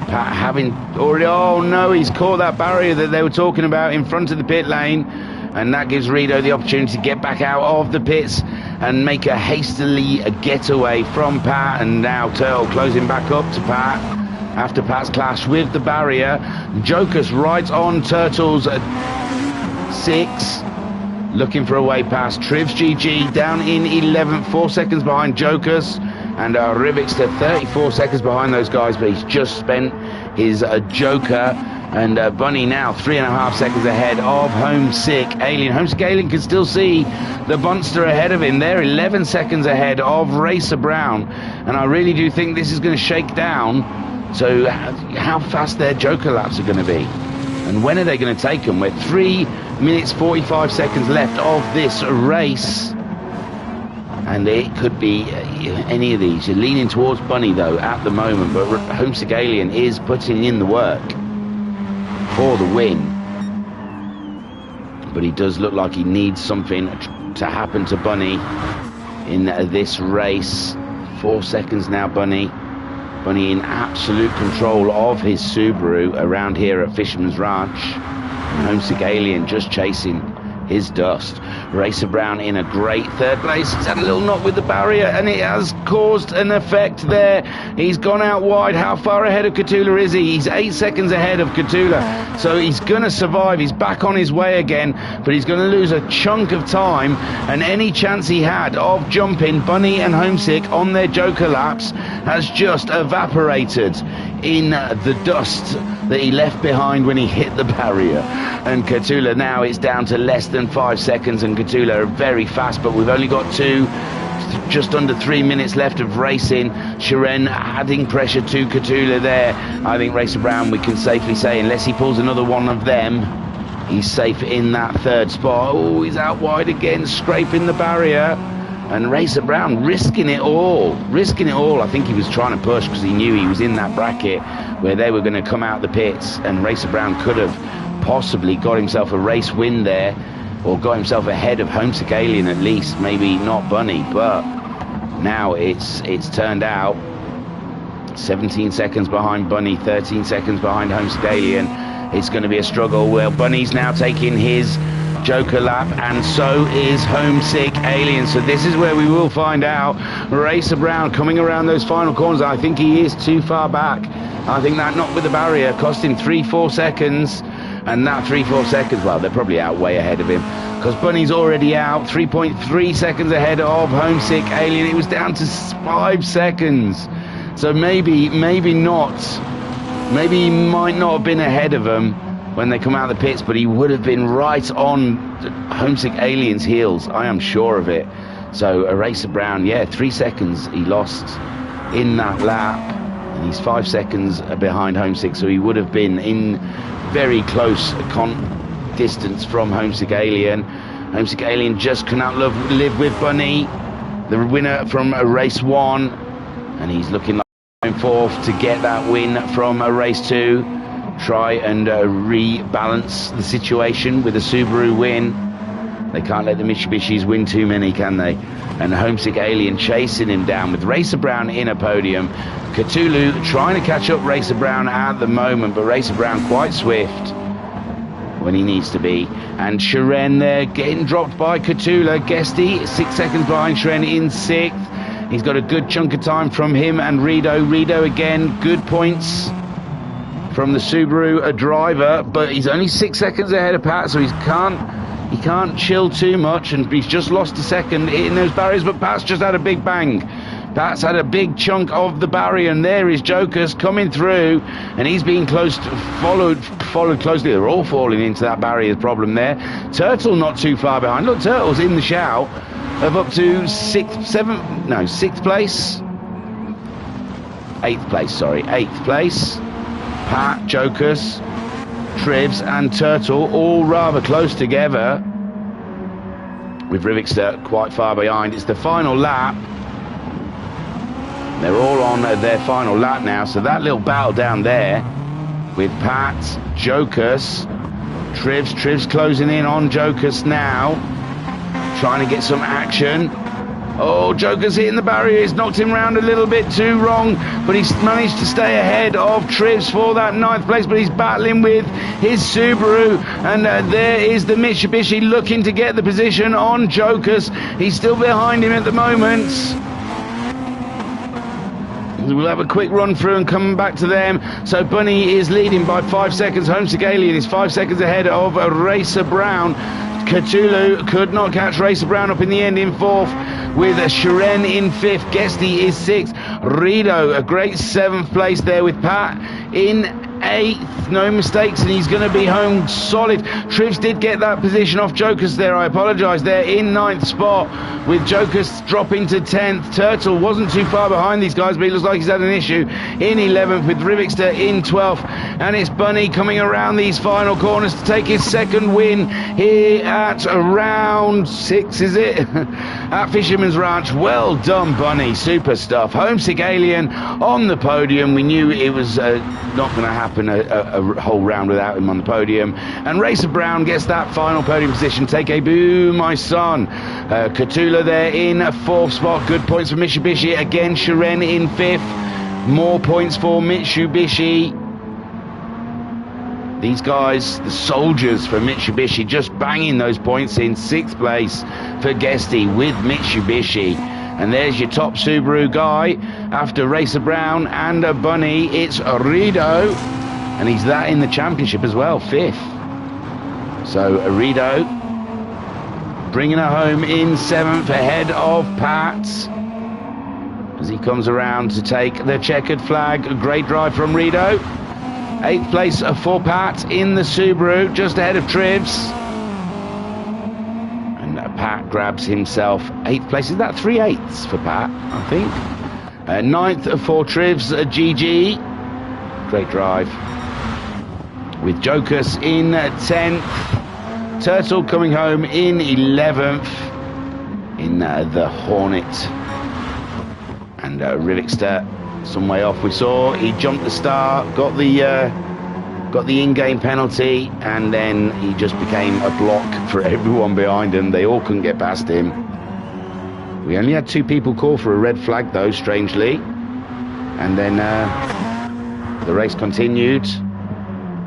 Pat having already, oh no, he's caught that barrier that they were talking about in front of the pit lane, and that gives Rido the opportunity to get back out of the pits and make a hastily getaway from Pat. And now Turtle closing back up to Pat after Pat's clash with the barrier. Joker's right on Turtle's 6, looking for a way past. Trivs GG down in 11th, 4 seconds behind Joker's. And Rivik's to 34 seconds behind those guys, but he's just spent his Joker. And Bunny now 3.5 seconds ahead of Homesick Alien. Homesick Alien can still see the Bunster ahead of him. They're 11 seconds ahead of Racer Brown. And I really do think this is going to shake down. So how fast their Joker laps are going to be. And when are they going to take them? We're 3 minutes 45 seconds left of this race. And it could be any of these. You're leaning towards Bunny though at the moment, but Homesick Alien is putting in the work for the win. But he does look like he needs something to happen to Bunny in this race. 4 seconds now, Bunny. Bunny in absolute control of his Subaru around here at Fisherman's Ranch. Homesick Alien just chasing his dust. Racer Brown in a great 3rd place. He's had a little knock with the barrier and it has caused an effect there. He's gone out wide. How far ahead of Cthulhu is he? He's 8 seconds ahead of Cthulhu. So he's going to survive. He's back on his way again, but he's going to lose a chunk of time, and any chance he had of jumping Bunny and Homesick on their Joker laps has just evaporated in the dust that he left behind when he hit the barrier. And Cthulhu now it's down to less than 5 seconds, and Cthulhu are very fast, but we've only got just under 3 minutes left of racing. Shiren adding pressure to Cthulhu there. I think Racer Brown, we can safely say, unless he pulls another one of them, he's safe in that 3rd spot. Oh, he's out wide again, scraping the barrier. And Racer Brown risking it all. I think he was trying to push because he knew he was in that bracket where they were going to come out the pits, and Racer Brown could have possibly got himself a race win there, or got himself ahead of Homesick Alien at least, maybe not Bunny. But now it's turned out 17 seconds behind Bunny, 13 seconds behind Homesick Alien. It's going to be a struggle. Well, Bunny's now taking his Joker lap, and so is Homesick Alien. So this is where we will find out. Racer Brown coming around those final corners. I think he is too far back. I think that knock with the barrier cost him 3-4 seconds. And that 3-4 seconds, well, they're probably out way ahead of him, because Bunny's already out 3.3 seconds ahead of Homesick Alien. It was down to 5 seconds. So maybe not. Maybe he might not have been ahead of them when they come out of the pits, but he would have been right on Homesick Alien's heels. I am sure of it. So Racer Brown, yeah, 3 seconds he lost in that lap, and he's 5 seconds behind Homesick, so he would have been in very close distance from Homesick Alien. Homesick Alien just cannot live with Bunny, the winner from race 1, and he's looking like going fourth to get that win from race 2. Try and rebalance the situation with a Subaru win. They can't let the Mitsubishis win too many, can they? And Homesick Alien chasing him down with Racer Brown in a podium. Cthulhu trying to catch up Racer Brown at the moment, but Racer Brown quite swift when he needs to be. And Shiren there getting dropped by Cthulhu. Guesty 6 seconds behind Shiren in 6th. He's got a good chunk of time from him and Rido. Rido again, good points from the Subaru driver, but he's only 6 seconds ahead of Pat, so he can't He can't chill too much, and he's just lost a second hitting those barriers, but Pat's just had a big bang. Pat's had a big chunk of the barrier, and there is Jokers coming through, and he's being followed closely. They're all falling into that barrier problem there. Turtle not too far behind. Look, Turtle's in the shout of up to sixth place. Eighth place. Pat, Jokers, Trivs and Turtle all rather close together, with Rivixter quite far behind. It's the final lap. They're all on their final lap now, so that little battle down there with Pat, Jokers, Trivs closing in on Jokers now, trying to get some action. Oh, Joker's hitting the barrier. He's knocked him round a little bit too wrong, but he's managed to stay ahead of Trivs for that 9th place, but he's battling with his Subaru, and there is the Mitsubishi looking to get the position on Jokers. He's still behind him at the moment. We'll have a quick run through and come back to them. So Bunny is leading by 5 seconds. Homesick Alien is 5 seconds ahead of Racer Brown. Cthulhu could not catch Racer Brown up in the end in 4th, with Shiren in 5th. Guesty is 6th. Rido, a great 7th place there, with Pat in 8th. No mistakes, and he's going to be home solid. Trivs did get that position off Jokers there. I apologise. They're in 9th spot, with Jokers dropping to 10th. Turtle wasn't too far behind these guys, but it looks like he's had an issue in 11th, with Rivixter in 12th. And it's Bunny coming around these final corners to take his second win here at round 6, is it? At Fisherman's Ranch. Well done, Bunny. Super stuff. Homesick Alien on the podium. We knew it was not going to happen a whole round without him on the podium. And Racer Brown gets that final podium position. Take a boo, my son. Cthulhu there in 4th spot. Good points for Mitsubishi. Again, Shiren in 5th. More points for Mitsubishi. These guys, the soldiers for Mitsubishi, just banging those points in. 6th place for Guesty with Mitsubishi. And there's your top Subaru guy. After Racer Brown and Bunny, it's Rido. And he's that in the championship as well, 5th. So Rido bringing her home in 7th, ahead of Pat, as he comes around to take the checkered flag. A great drive from Rido. 8th place for Pat in the Subaru, just ahead of Trivs. And Pat grabs himself 8th place. Is that 3/8 for Pat, I think? 9th for Trivs, GG. Great drive. With Jokers in 10th. Turtle coming home in 11th in the Hornet. And Rivixter some way off. We saw he jumped the start, got the in-game penalty, and then he just became a block for everyone behind him. They all couldn't get past him. We only had 2 people call for a red flag though, strangely. And then the race continued,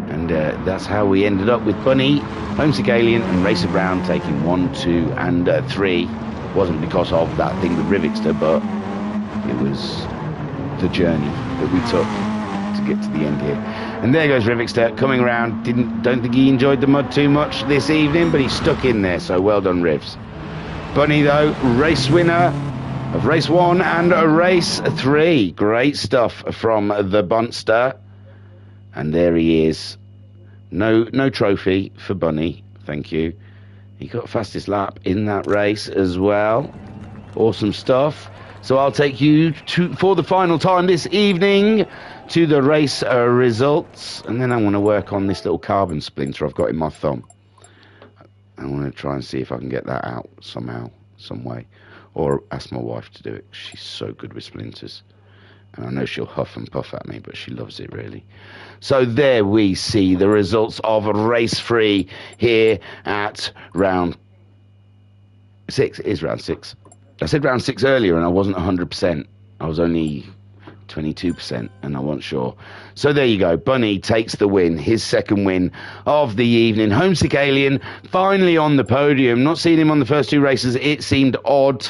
and that's how we ended up with Bunny, Homesick Alien and Racer Brown taking 1, 2 and 3. Wasn't because of that thing with Rivixter, but it was the journey that we took to get to the end here. And there goes Rivixter coming around. Don't think he enjoyed the mud too much this evening, but he stuck in there, so well done, Rivs. Bunny though, race winner of race 1 and race 3. Great stuff from the Bunster. And there he is. No trophy for Bunny, thank you. He got fastest lap in that race as well. Awesome stuff. So I'll take you for the final time this evening to the race results. And then I want to work on this little carbon splinter I've got in my thumb. I want to try and see if I can get that out somehow, some way. Or ask my wife to do it. She's so good with splinters. And I know she'll huff and puff at me, but she loves it really. So there we see the results of race 3 here at round 6. It is round 6. I said round 6 earlier and I wasn't 100%. I was only 22% and I wasn't sure. So there you go. Bunny takes the win, his second win of the evening. Homesick Alien finally on the podium. Not seeing him on the first 2 races, it seemed odd.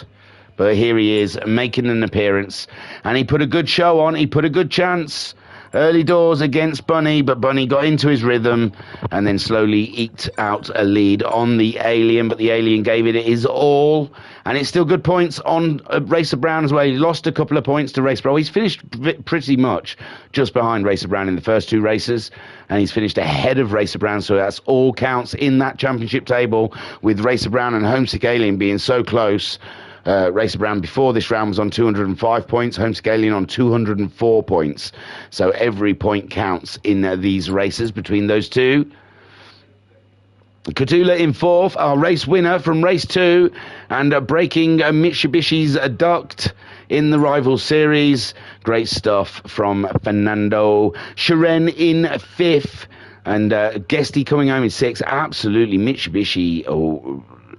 But here he is making an appearance. And he put a good show on. He put a good chance. early doors against Bunny, but Bunny got into his rhythm and then slowly eked out a lead on the Alien, but the Alien gave it his all, and it's still good points on Racer Brown as well. He lost a couple of points to Racer Brown. He's finished pretty much just behind Racer Brown in the first two races, and he's finished ahead of Racer Brown, so that's all counts in that championship table, with Racer Brown and Homesick Alien being so close. Racer Brown before this round was on 205 points, Homesick Alien on 204 points. So every point counts in these races between those two. Cthulhu in fourth, our race winner from race 2, and breaking Mitsubishi's duct in the rival series. Great stuff from Fernando. Shiren in fifth, and Guesty coming home in sixth. Absolutely, Mitsubishi.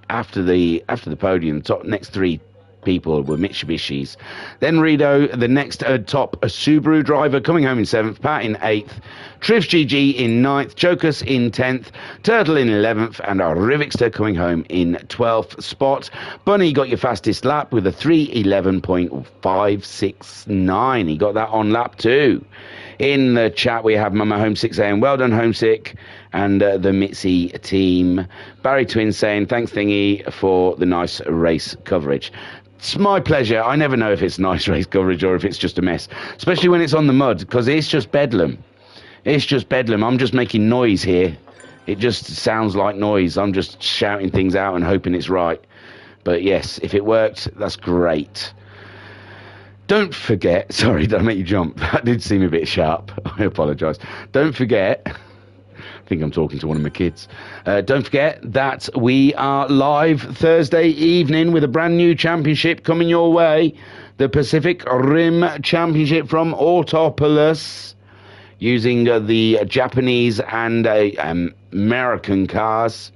After the podium, top next three people were Mitsubishis. Then Rido, the next top Subaru driver, coming home in seventh. Pat in eighth. Triv GG in ninth. Jokus in 10th. Turtle in 11th. And our Rivixter coming home in 12th spot. Bunny got your fastest lap with a 3:11.569. He got that on lap 2. In the chat, we have Mama Homesick saying, well done, Homesick, and the Mitzi team. Barry Twin saying, thanks, Thingy, for the nice race coverage. It's my pleasure. I never know if it's nice race coverage or if it's just a mess, especially when it's on the mud, because it's just bedlam. It's just bedlam. I'm just making noise here. It just sounds like noise. I'm just shouting things out and hoping it's right. But yes, if it worked, that's great. Don't forget, sorry, did I make you jump? That did seem a bit sharp. I apologise. Don't forget, I think I'm talking to one of my kids. Don't forget that we are live Thursday evening with a brand new championship coming your way. The Pacific Rim Championship from Autopolis, using the Japanese and American cars.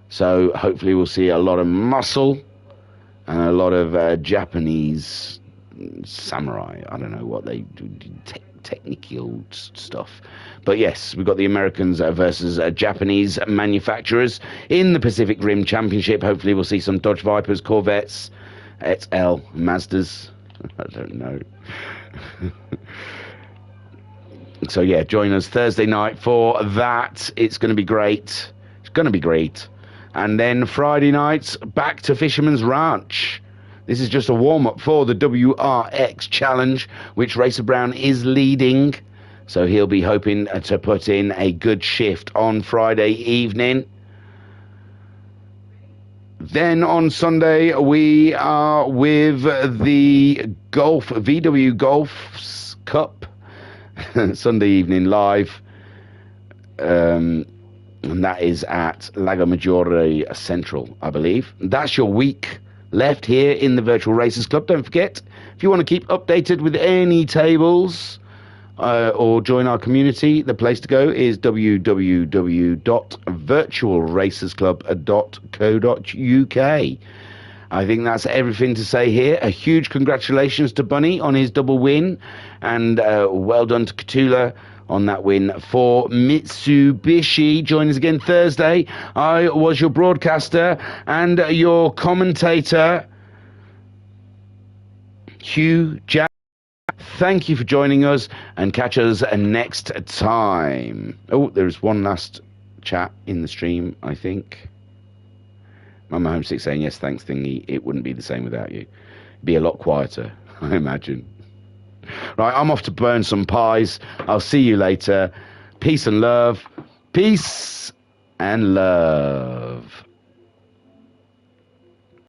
So hopefully we'll see a lot of muscle and a lot of Japanese samurai. I don't know what they do, technical stuff, but yes, we've got the Americans versus Japanese manufacturers in the Pacific Rim Championship. Hopefully we'll see some Dodge Vipers, Corvettes, XL, Mazdas. I don't know. So yeah, join us Thursday night for that. It's going to be great. It's going to be great. And then Friday nights, back to Fisherman's Ranch. This is just a warm-up for the WRX Challenge, which Racer Brown is leading. So he'll be hoping to put in a good shift on Friday evening. Then on Sunday, we are with the VW Golf's Cup. Sunday evening live. And that is at Lago Maggiore Central, I believe. That's your week left here in the Virtual Racers Club. Don't forget, if you want to keep updated with any tables or join our community, the place to go is www.virtualracersclub.co.uk. I think that's everything to say here. A huge congratulations to Bunny on his double win, and well done to Cthulhu on that win for Mitsubishi. Join us again Thursday. I was your broadcaster and your commentator, Hugh Jack. Thank you for joining us, and catch us next time. Oh, there's one last chat in the stream, I think. Mama Homesick saying, yes, thanks, Thingy. It wouldn't be the same without you. It'd be a lot quieter, I imagine. Right, I'm off to burn some pies. I'll see you later. Peace and love. Peace and love.